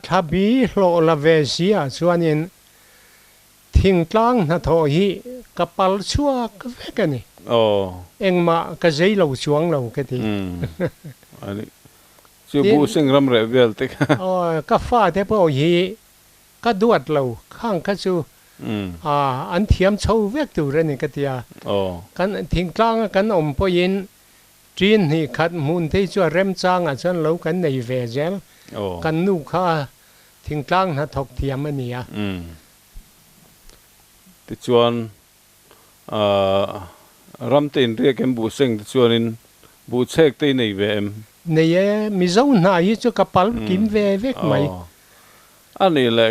B: ถ้าบีโลลาเวเซียส่วนนี้ทิ้งกลางนะทอฮีกับปัลชัวก็เวกันนี่เอ็งมาก็ใจเราช่วงเราก็ที
A: อันนี้ชื่อบูซิงรำเรเวลติก
B: ก็ฟ้าเทพอฮีก็ดวดเราข้างก็ชูอันเทียมเช่าเวกตัวเรนี่ก็ทีกันทิ้งกลางกันอมพอยินจีนนี่ขัดมุนที่ชัวเริ่มจ้างฉันเรากันในเวเจลกันนูข้าทิ้งกลางนะถกเทียมมันนี่
A: ติชวนรำตีนเรียกกันบูซิงติชวนินบูเชกตีในเวม
B: ในมิโซน่ายิ่งจะกับปัลกิมเวกไหม
A: อันนี้แหละ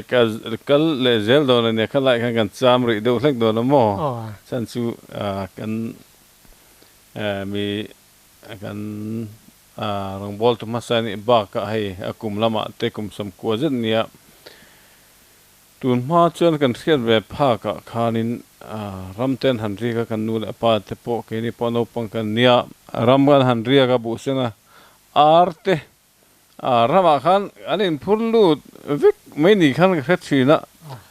A: ก็เลเซลโดนเนี่ยเขาไล่กันจามริดูเล็กโดนมั้งฉันชูกันมีกันรองบอลทุกมาสันบ้าก็ให้กุมละมาเตกุมสมควรเนี่ยตุนมาจนกันเสียเว็บผ้าก็คานินรำเต้นหันเรียกกันนู่นปาเตปอกนี่ปนปังกันเนี่ยรำกันหันเรียกบุษนะอาร์เตรำขันอันนี้พูดลูดวิกไม่หนีขันกับชีนะ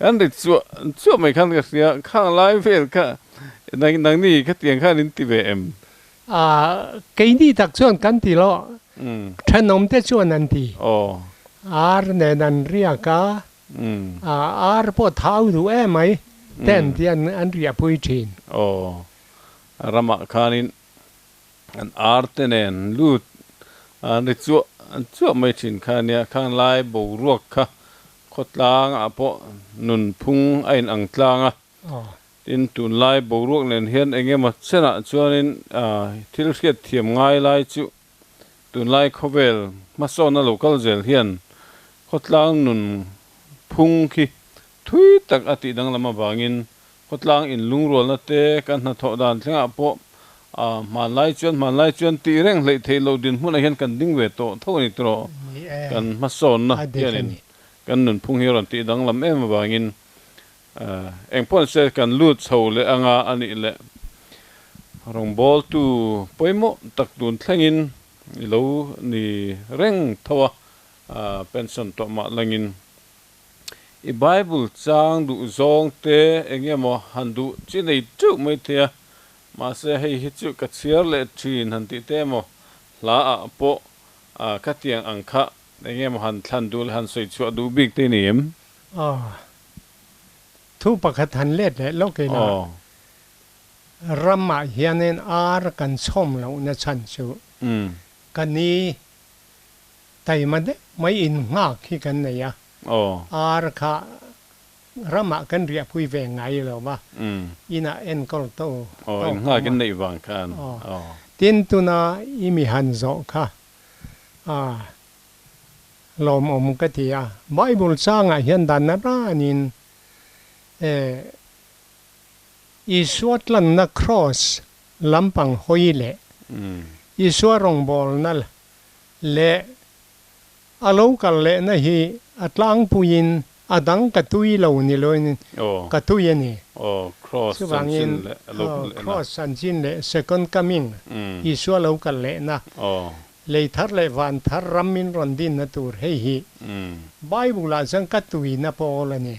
A: อันนี้จั่วไม่ขันกับเสียข้างไลฟ์เฟลก็นังนี่ขัดเตียงข้านินติเวเอ็ม
B: กี่นี่ตักส่วนกันทีละขนมแต่ส่วนนั้นทีอาร์เนี่ยนันเรียกอาร์พอเท้าดูไหมเต้นที่อันเรียพุยชิน
A: รำขันินอันอาร์เตเนนลูดอันนี้จั่วไม่ชินข้าเนี่ยข้างไลฟ์บูรวกค่ะขดล้างพอนุนพุงไอ้อังตลางอินตุนไลบูรุกเนนเฮียนเองมาเสนาชวนินที่เรียกเทียมง่ายไลจุตุนไลคอเวลมาโซนโลกัลเจลเฮียนขดล้างนุนพุงคีทุยตักอติดังละมาบางินขดล้างอินลุงรัวนัตเตกันนัทอดานเสียงพอมาไลจวนตีเร่งเลยเทโลดินหุ่นเฮียนกันดิ้งเวโตเท่านี้ตรอกันมาโซนนะเฮียนกันนุนพุงเฮียรันตีดังละมาบางินเองพ่อเสกกันลูดเสาเลยอ่างอันนี้แหละรองบอลตูปอยโมตักดุนทั้งอินเรานี่เร่งทัวเป็นสันตมาลังอินไอ้ไบเบิลจางดูซองเตเองยังมหันดูจีนไอ้จุไม่เทียมาเสียให้ฮิจุกัดเสียเลยจีนหันติเตมลาโปกัดยังอังคะเองยังมหันทันดูหันใส่ชัวดูบิ๊กเตนิม
B: ทุปกทันเล็ดเลยโลกละรำมาเฮียนอาร์กันส้มเราเนชันชูกันนี้แต่มันไม่อินมากที่กันเนี่ยอาร์ค่ะรำมากันเรียบคุยแวงไงเราบ้าอินาเอ็นก็โต
A: อินง่ายกันในบางคัน
B: ตินตุนาอิมิฮันโซค่ะลมอมกติยาไบเบิลสร้างเฮียนดันนะร้านินอีสวดลันนักครอสลำปังหอยเละอีสวดรองบอลนั่นเละอาลูกันเละนะฮีอัตลังปุยินอดังกตุยเหล่านี้เลยนี่กตุยนี่
A: ครอสสันจินเละ
B: ครอสสันจินเละ second coming อีสวดเหล่ากันเละนะเลยทัดเลยวันทัดรำมินรอนดินนะตัวเฮีไบเบิลสังกตุยนะพอละนี่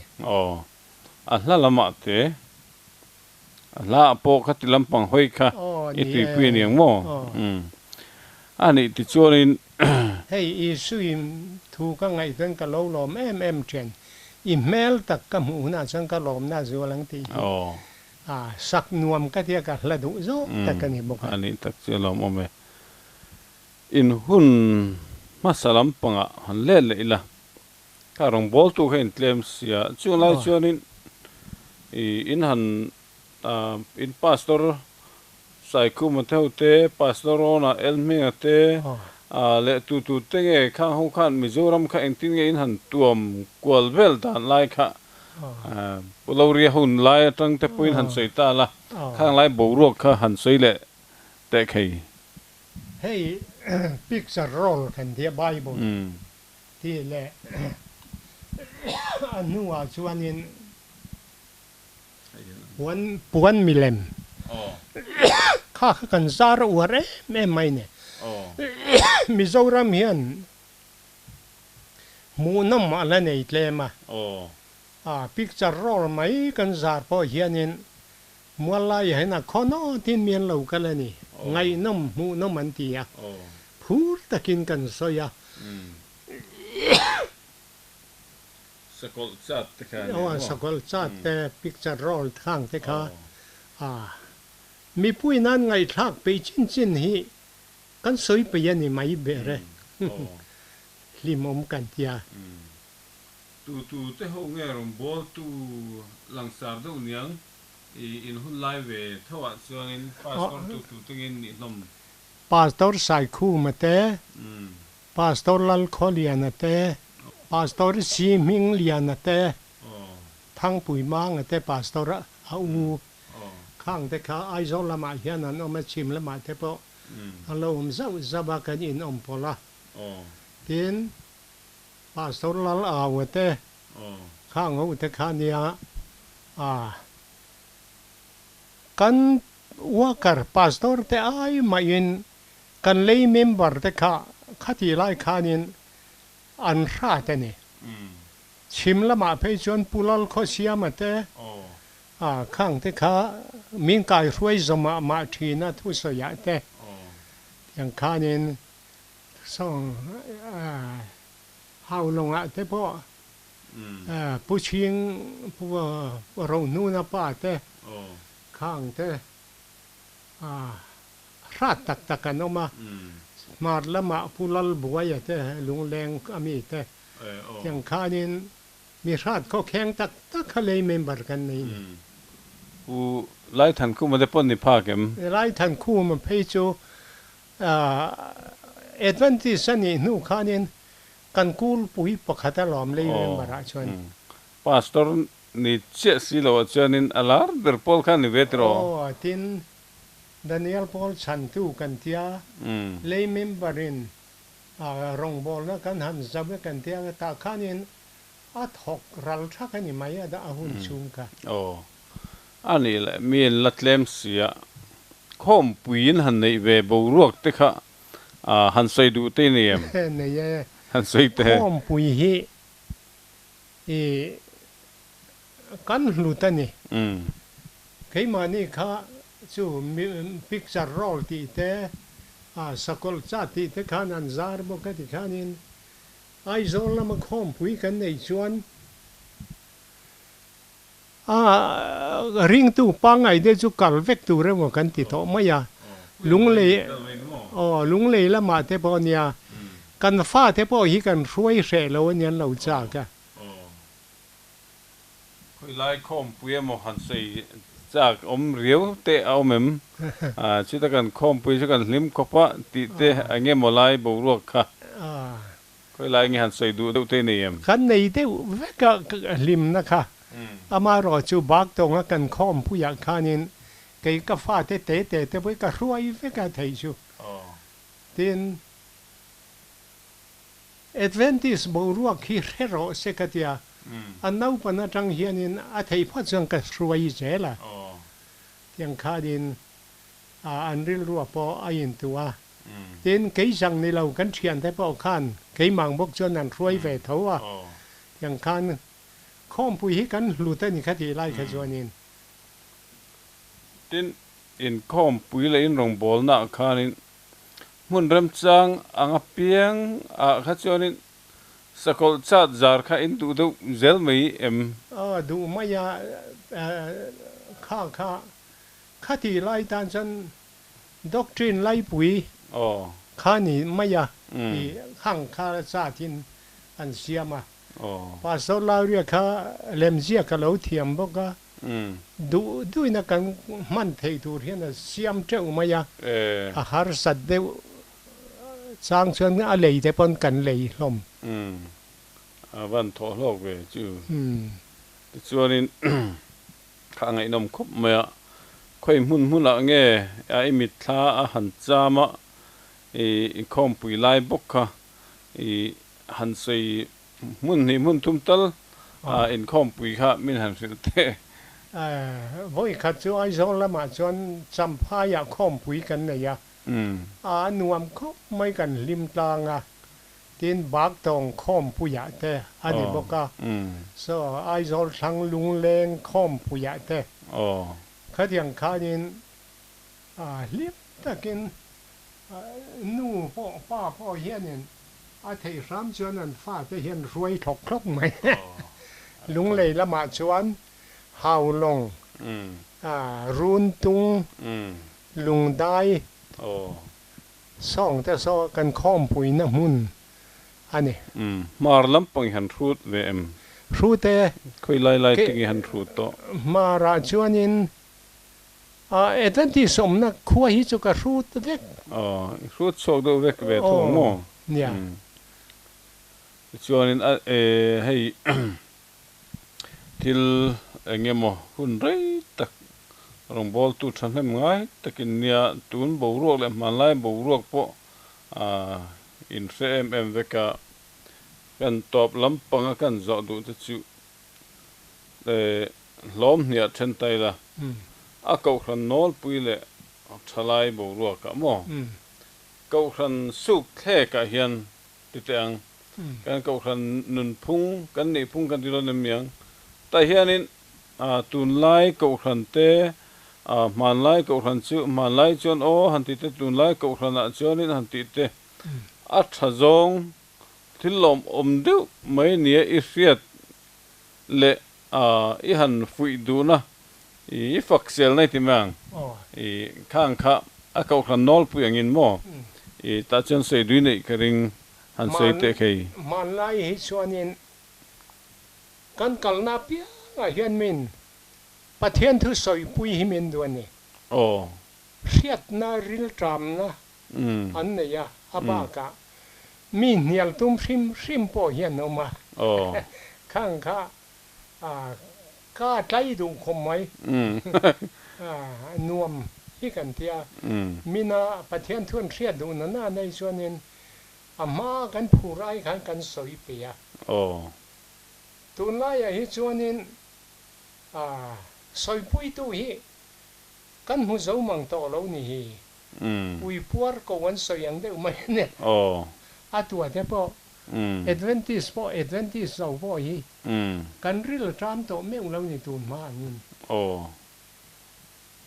A: อัลลาละมาเตอัลลาโปคัติลำปังหอยค่ะอิติพีเนียงโมอันนี้ติดชวนิน
B: เฮ้ยอีสุยถูกไงตั้งกะโลลมเชนอีเมลตักกะหูน่าสังกะลมน่าสัวลังตีสักนวมก็เทียกันละดุโซตักกันนี่บอก
A: อันนี้ตักเจลมอเมอินหุ่นมาสลัมปังอ่ะหันเล่เลยละถ้ารองบอลตัวเห็นเตรียมเสียช่วงไล่ชวนินอินหันอินพาสตอร์ไซคุมาเท่าเตพาสตอร์น่ะเอลเมียเตเลตุเตงข้างห้องขันมิโซรัมข้าอินติงอินหันตัวมกวลเวลตานไล่ค่ะเราเรียหุ่นไล่ตั้งแต่ปุ่นหันใส่ตาละข้างไล่บูรวกข้าหันใส่เละแต่ใคร
B: เฮ้ยพิกซาโรลกันที่ไบเบิลที่เละอันนู้นชวนินปวนมิเลมข้ากันซาร์อวดแม่ไม่เนี่ย Mizo ram hian mu nam ala nei tlema picture roll mai kan zar po hianin mualai haina khono tin mian lo kalani ngai nam mu nam an tia phur takin kan soya
A: sakol chat te kha
B: sakol chat te picture roll thang te kha mi pui nan ngai thak pe chin hi kan soi pe yani mai be re limom kan tia
A: tu te ho nge rom bol tu langsar do niang in hun lai ve thawa chuan in pastor tu tengin ni lom
B: pastor sai khu mate pastor lal kholian te pastor si ming lian te thang pui mang te pastor a u khang te kha ai zo lama hian an om chim lama te po alo zau zaba kan in om pola tin pastor lal awate khang ho te kha nia kan worker pastor te ai main kan lay member te kha khati lai khanin an ra te ni chim lama pe chon pulal kho siam te khang te kha min kai ruai zoma ma thina thu so ya te yang khanin song hao long a te po pu ching pu ro nu na pa te khang te ra tak tak kan oma mar lama pulal buaya te lung leng ami te yang khanin mi rat ko kheng tak tak khale member kan nei
A: u lai than khu ma de pon ni pha kem
B: lai than khu ma phei chu advantage ani nu khanin kan kul pui pakhata lom le member a chuan
A: pastor ni che si lo chuanin alar ber pol khan ni vetro
B: tin Daniel Paul chan tu kan tia le member in rong bol na kan han zab kan tia ta khanin a thok ral tha kan ni mai da ahun chum ka
A: ani le min latlem sia khom puin han nei ve bo ruak te kha han sei du te niam
B: nei ye
A: han sei te
B: khom pui hi kan lutani cái mà này khá chú picture roll thì thế sakol chat thì thế khá nan zar bo cái thì khá nên ai zol làm khom pui cái này chuan ring tu pa ngai de chu kal vek tu re mo kan ti to maya lung le la ma te po nia kan fa te po hi kan ruai se lo nian lo cha ka
A: khoi lai khom pui mo han seiจากอมเรียวเตะเอาเหม็มชิตกันคอมปุยชิกันลิมคบะติเตะอันเงี้ยมลายบูรวกค่ะก็ลายเงี้ยหันใส่ดูเตะนี่ยม
B: ขันในเตะเวกลิมนะคะอามารอจูบักตรงกันคอมผู้อยากขานินไก่กาฟ้าเตะเวกรวยเวกไทยชูทีนเอ็ดเวนติสบูรวกฮีเรโรเสกติยาอันนั้นปนจังเฮียนินอาไทยพัดจังกรวยเจล่ะยังขาดินอันริลรัวปออายินตัวเต็นไก่จังในเรากันเชียนแต่ปอขันไก่มังบกจนนั้นรวยเวทว่ายังขันข้อมปุยกันหลุดแต่นี่คดีไล่ขจวนิน
A: เต็นอินข้อมปุยเลยอินรงบอลนักขานินมุนเริ่มจังอ่างเปียงขจวนินสกอลชัดจาร์ข้าอินดูดูเซลไม่
B: ดูไม่ยาข้าที่ไล่ตานฉันด็อกทรินไล่ปุ๋ยข้านี่ไม่ยาที่ข้างข้าซาทินอันเสียมาพอสลาเรียกข้าเลมเซียกับเราเทียมบอกว่าดูนักการมันเทตูเรียนเสียมเจ้าไม่ยาอาหารสัตว์เดียวสร้างเชิงอะไรแต่ปนกันเลยลม
A: วันทอโลกเวจูส่วนนี้ข้างไอ้นมคบเมื่อค่อยมุ่นละเงี้ยไอ้มิตรหันจามะไอ้คอมปุยไล่บกค่ะไอ้หันใส่มุ่นทุ่มตัลอินคอมปุยค่ะมินหันสิเต
B: ะวันขัดจูไอ้โซละมาจนจำพายาคอมปุยกันเนี่ย นวมเขาไม่กันริมกลางตีนบักตองข้อมผู้ใหญ่แต่อันนี้บอกว่าไอ้จอลทั้งลุงเลงข้อมผู้ใหญ่แต่เขาเถียงเขาเนี่ยเลี้ยงตะกินนู่พ่อเฮียเนี่ยเทสามชวนนั้นฟ้าจะเห็นรวยถกครกไหมลุงเลยละมาชวนเฮาลงรุนตุงลุงได้ส่องแต่ซ้อกันข้อมปุยน้ำมุนอันนี้
A: มาลำปังหันรูดเวม
B: รูดแต่
A: คุยไล่ติงหันรูดโต
B: มาราชวนินทันที่สมนักขั้วฮิจุกรูดเด็ก
A: รูดโชคดูเวกเวทงโม
B: เนี่ย
A: ชวนินให้ทิลเงี้ยโมหุ่นไรตักรองบอลตูฉันให้มึงไงตะกินเนี่ยตูนบูรวกเลยมาไล่บูรวกพออินเฟมเวกะกันตอบลำปังกันจอดูจะจู่ล้อมเนี่ยเช่นไตละเก่าครันนอลปุยเลยทลายบูรวกกะโมเก่าครันสุกแค่กะเฮียนติดแองกันเก่าครันนุนพุงกันนี่พุงกันที่เราเมียงแต่เฮียนินตูนไล่เก่าครันเตมันไล่เก่าครันจู่มันไล่จนโอหันติเตตูนไล่เก่าครันจนนี่หันติเตอัฐจงที่ลมดิวไม่เนี่ยอิเสียดเละอีหันฟุยดูนะอีฝักเซลในที่มังอีข้างข้าเก่าครันนอลปุยอย่างอินโมอีตาจันเสยดูนี่กระริงหันเสยเตะใคร
B: มันไล่ให้ชวนยินกันกัลนาเปียเฮียนมินประเทศที่สวยปุยหิมินด้วยนี่เสียดนาริลตรามนะอันนี้อาบากะมีเนียลตุ้มซิมโปเฮียนออกมาข้างข้าก้าใจดูคมไหมนวมที่กันเทียมีนาประเทศทุนเสียดูนั่นในส่วนนี้มากันผู้ร้ายกันสวยเปียตุนไล่ที่ส่วนนี้สวยปุยตู้ฮีกันหูเจ้ามังโตแล้วนี่ปุยปัวก็วันสวยอย่างเดียวไม่เนี่ยตัวเดียวพอเอดเวนติสพอเอดเวนติสเราพอฮีกันริลตรามโตไม่เอาแล้วนี่ตุนมานี่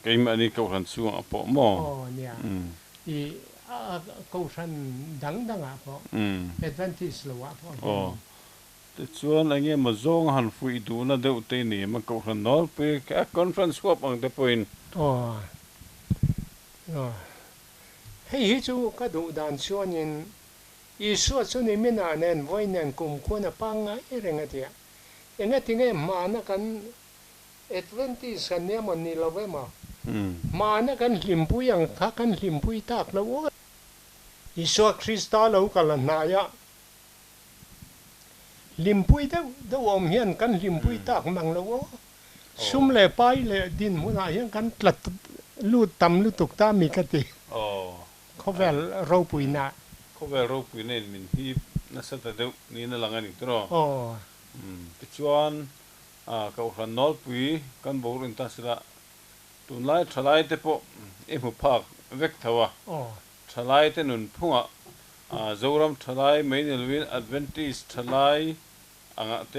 A: เกี่ยมันนี่เขาขันสูงอ่ะพอหมอ
B: เนี่ยเขาขันดังอ่ะพอเอดเวนติสเราอ่ะพอ
A: แต่ส่วนอะไรเงี้ยมาจงหันฟุยดูนะเดี๋ยวเตนี่มันเขาขันนอลไปแค่คอนเฟอเรนซ์ก็ปังแต่พอยน์
B: ให้ฮิจูก็ดูด่านส่วนนี้อีส่วนส่วนนี้ไม่นานเน้นไว้เน้นกลุ่มคนปังไงเรื่องอะไรอย่างเงี้ยที่เงี้ยมานะกันเอ็ดเวนติสกันเนี่ยมันนี่เราไว้มานะกันหิมพุยอย่างข้ากันหิมพุยตากแล้วอีส่วนคริสตัลเรากันละนายะหิมพุยเดี๋ยวอมเห็นกันหิมพุยตากมังแล้วซุ่มเล่ไปเล่ดินหัวหน้ายังกันกลัดลูดตำลูดตกตามีกติเขาแวลเราปุยนะ
A: เขาแวลเราปุยเนี่ยมันที่น่าสนใจเดี๋ยวนี่นั่นหลังอันนี้ตัวปัจจุบันเขาขันนอลปุยกันบอกเรื่องตั้งสิละตุนไล่ทลายเตปะเอ็มหุบพักเวกทัวทลายเตนุนพุ่งจงรำทลายไม่เนลวินแอดเวนติสทลายอ่างเต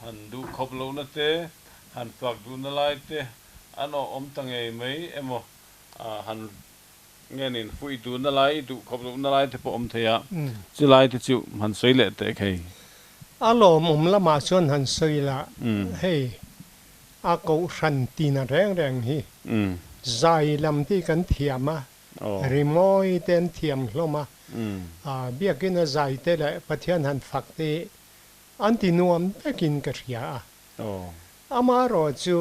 A: หันดูขบลูนเตหันฝักดูนลายเตอันอมตั้งไงไหมเอ็มหันเงี้ยนี่ฟุยดูนลายดูขบลูนลายเตปอมเทียจะลายเตจิวหันสวยเละเตะใคร
B: อารมณ์ละมาชวนหันสวยละเฮ้อากูสันตีนแรงฮีใจลำที่กันเทียมริมอยเต้นเทียมลงมาเบียกินใจเตะเลยประเทศหันฝักเตอันที่นวมตะกินกระเทียอามารอจู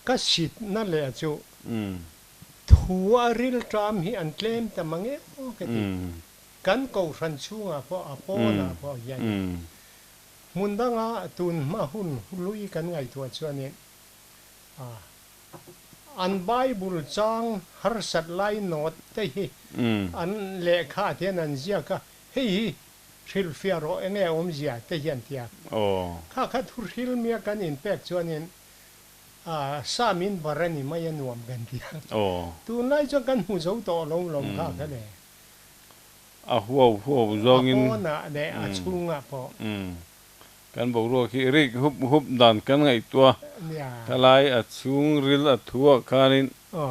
B: ก็ชิดนั่นแหละจูทัวริลตรามฮีอันเคลมแต่มังเอ๋กันกูสันช่วงพอนะพอใหญ่มุนดังตุนมาหุ่นลุยกันไงตัวชวนนี้อันไบเบิลจังฮาร์สัตไลน์โน้ตเฮ้อันเลขาเทียนันเจียก็เฮ้ยชิลฟิอาโรเองเออมเจียเทียนเทียข้าทุริลเมียกันอินเป็กชวนนี้ สามินบารนี่ไม่ยันรวมกันทีตัวไล่จนกันหูเจ้าต่อลงข้ากันเลย
A: หัวจองิน
B: น่ะเดี๋ยวชุ่งพอ
A: กันบอกรัวขี้ริกหุบดันกันไงตัวทลายชุ่งริลทัวคานิน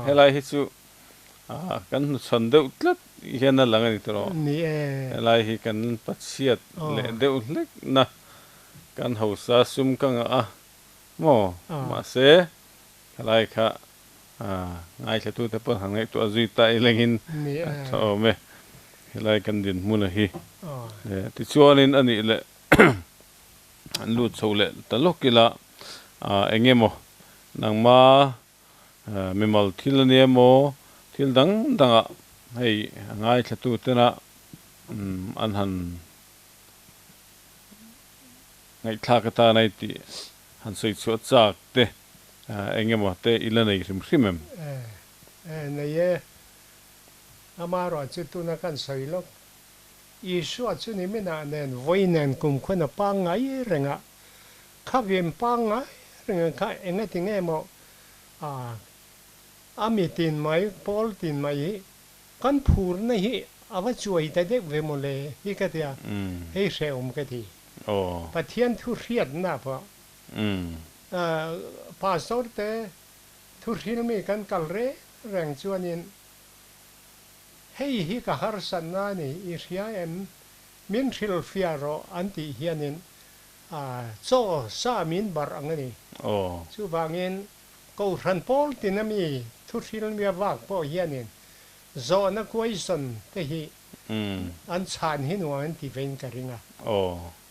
A: ทลายฮิสุกันสันเดอุตลัดเห็นนั่นหลังนี่ตัวทลายฮิกันปัดเสียดเละเดอุตเล็กนะกันหัวซาซุมกันโมมาเสทลายค่ะง่ายจะตัวแต่ปนหางไงตัวจุยตายเล็งินโอ้เมทลายกันดินมุนฮีที่ชวนนินอันนี้แหละลูดโซเล่ตลกกีฬาเองโมนางมาไม่มาทิลเนี่ยโมทิลดังให้ง่ายจะตัวแต่ละอันหันไงทากตาในที่หันใส่สวดจากเตะเองโมเตะอิลาในริมม
B: เนี่ยอามารอจุดตัวนักการใส่ลกอีส่วนนี้ไม่นานเน้นวัยเน้นกลุ่มคนปังไงเรื่องข้าเวียนปังไงเรื่องข้าเองที่ไงโมมีตินไหมพอลตินไหมกันพูดนี่เอาไว้ช่วยแต่เด็กเวโมเลฮีก็เดียให้เซลม์ก็ดีปะเทียนทุเรียนนะพอพาสอร์เตทุเรียนมีกันกัลเร่แรงชวนยินให้ฮิกฮาร์สันนานี่อิสยาเอ็มมินฟิลฟิอาโรอันติเฮียนินโซซามินบาร์อังนี่ชูบางินกูรันพอลตินามีทุเรียนมีวากพอเฮียนินโซนักวิสันเตฮิอันชานหินวันที่เป็นกันริง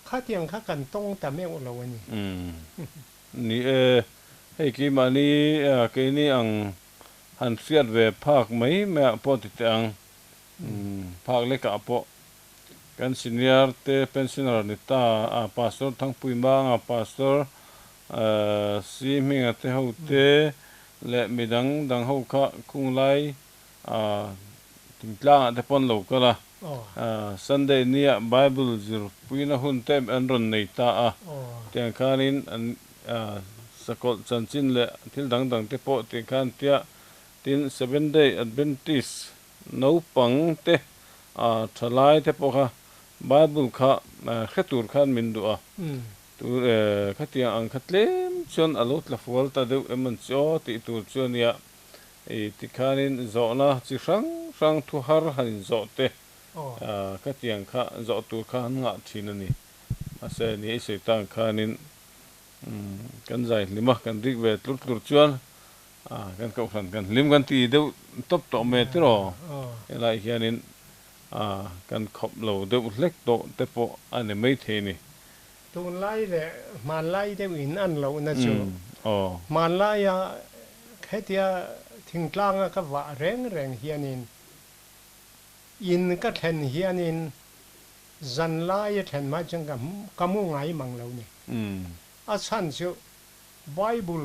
B: ข้าเตียงข้ากันต้องแต่ไม่เอาเราวันนี้
A: นี่ให้กี่มานี่กี่นี่อังหันเสียดเวภาคไหมแม่พอติดอังภาคเล็กกับพอกันซีเนียร์เตเป็นซีเนียร์นิตาพาสตอร์ทั้งปุยบางพาสตอร์ซีมิงเตหูเตและมีดังหูข้าคุ้งไลถึงกลางเตปนโลกละSunday นี้ Bible จิรปุยนะหุ่นเต็มอันรอนในตาเตียงคานินสกอตจันจินและที่ดังเตปเตียงคานเตียติน 7 Day Adventist นูปังเตทลายเตปค่ะ Bible ค่ะแค่ตูร์ขันมินดูตูขัดเตียงอังขัดเล่มชนอลุตละฟัวตาดูมันโจติตูร์ชนเนี่ยที่คานินโจนะจิรังทุหารหันโจเตขัดเตียงค่ะโจตูร์ขันงะทีนั่นนี่มาเสนี่สิตังคานินกันใจลิมะกันริกเวทลุดชวนกันเขาฟันกันลิมกันตีเดียวตบต่อเมตรอะไรเฮียนินกันขบเหลาเดียวเล็กโตแต่พออันนี้ไม่เทนี่
B: ตัวไล่เลยมาไล่เดียวอินอันเหลานะจูมาไล่แค่เดียถึงกลางก็ว่าแรงเฮียนินอินก็แทนเฮียนินจันไล่แทนมาจังกับมุ่งไงมังเหลานี่อาชันจูBible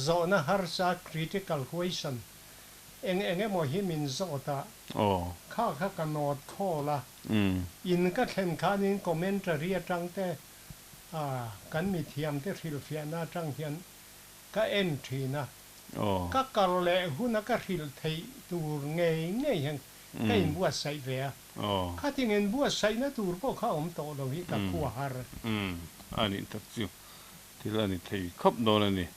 B: โซนะฮาร์ซา critical question เองมอหิมินโซตาข้ากันนอดข้อละอินก็เห็นข้านินคอมเมนต์เรียจังแต่กันมีเทียมที่ริลฟิอานาจังเทียนก็เอ็นทีนะก็กะเล่หุ่นก็ริลไทยตูเงยยังก็อินบัวใส่เวียข้าที่เงินบัวใส่นะตูก็ข้าโตเราวิกับขัวฮาร์
A: อันนี้ตักจิวที่ละนี่ที่ครบโดนนี่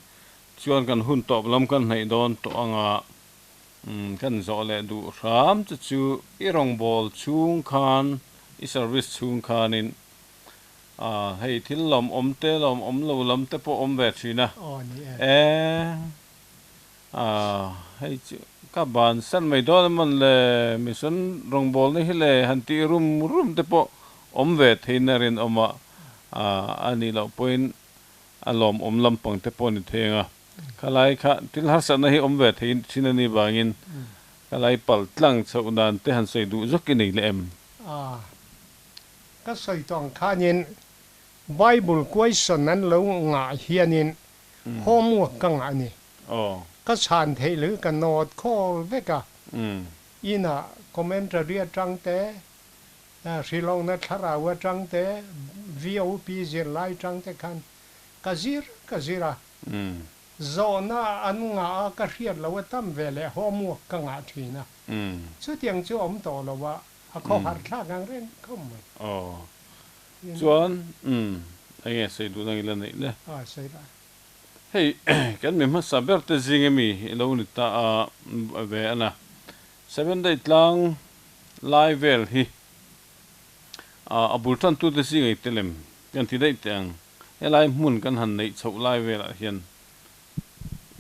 A: ชวนกันหุ่นตอบลำกันให้โดนตัวงากันโจเลดูรามจะจูอีรองบอลชุงคานอีเซอร์วิสชุงคานินให้ที่ลมเตลมลูลมเตปเวทีนะให้กับบานสันไม่โดนมันเลยมิสันรองบอลนี่เลยหันตีรุมเตปเวทีนารินอันนี้เราเป็นอารมณ์ลำปังเตปนิเทงข้าไล่ข้าที่หัศนัยเวทีชินันี่บางินข้าไล่ปัลตั้งสุดานเตหันใส่ดูจุกินอีเล่ม
B: ก็ใส่ตองข้านิน Bible กวยสนั้นแล้วงาเฮียนินข้อมัวกังอันนี้ก็ชานเทหรือกันนอดข้อเวกะอีน่ะคอมเมนต์เรียจังเตสิลองนัทราวจังเต VOP เจไลจังเตกันกะซีระ zona an nga ka riat lo tam vele homu ka nga thina chu tiang chu om to lo wa a kho har thla gang ren khom mai
A: chuan ai sei du nang lan nei le
B: sei la
A: hei kan mi ma saber te zing mi lo ni ta ve ana 7 day tlang live vel hi a bultan tu te zing ei telem kan ti dei tang helai mun kan han nei chho live vel a hian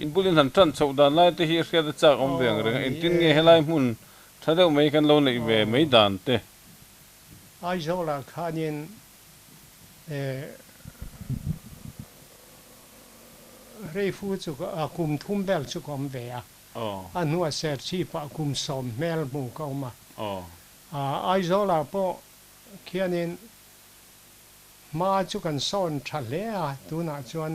A: in bulin han tran chho dan lai te hi hria da chak om veng reng in tin nge helai mun thadeu mai kan lo nei ve mai dan te
B: ai zo la khanin rei fu chu a kum thum bel chu kom ve a an nu a ser chi pa kum som mel mu ko ma ai zo la po khianin ma chu kan son thale a tu na chuan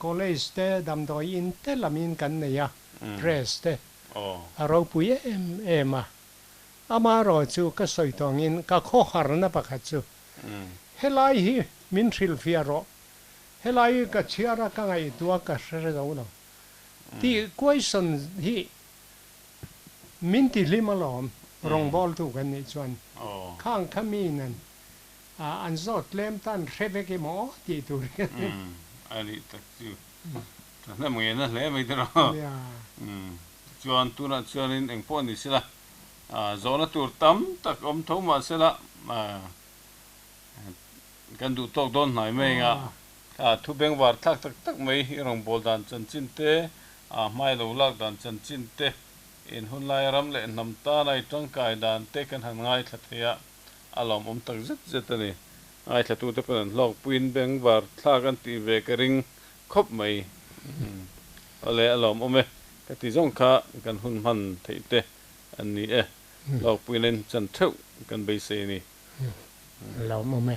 B: college te dam do in te lamin kan ne ya press te a ro pu em a ama ro chu ka soi tong in ka kho har na pa kha chu helai hi min thil fia ro helai ka chiara ka ngai tua ka sre zo lo ti question hi min ti lima lom rong bol tu kan ni chuan khang khami nan an zot lem tan rebe ke mo ti tu
A: ani tak chu na mo yana le mai tro chuan tu na chuan in eng pon ni sila zona tur tam tak om thoma sila kan du tok don nai mai nga thu beng war thak tak mai rong bol dan chan chin te mai lo lak dan chan chin te in hun lai ram le nam ta nai tang kai dan te kan han ngai thia alom om tak zet ani ai thla tu te pan lok puin beng war thla kan ti ve ka ring khop mai ale alom ome ka ti jong kha kan hun man thei te ani lok puin len chan theu kan be se ni
B: lo ome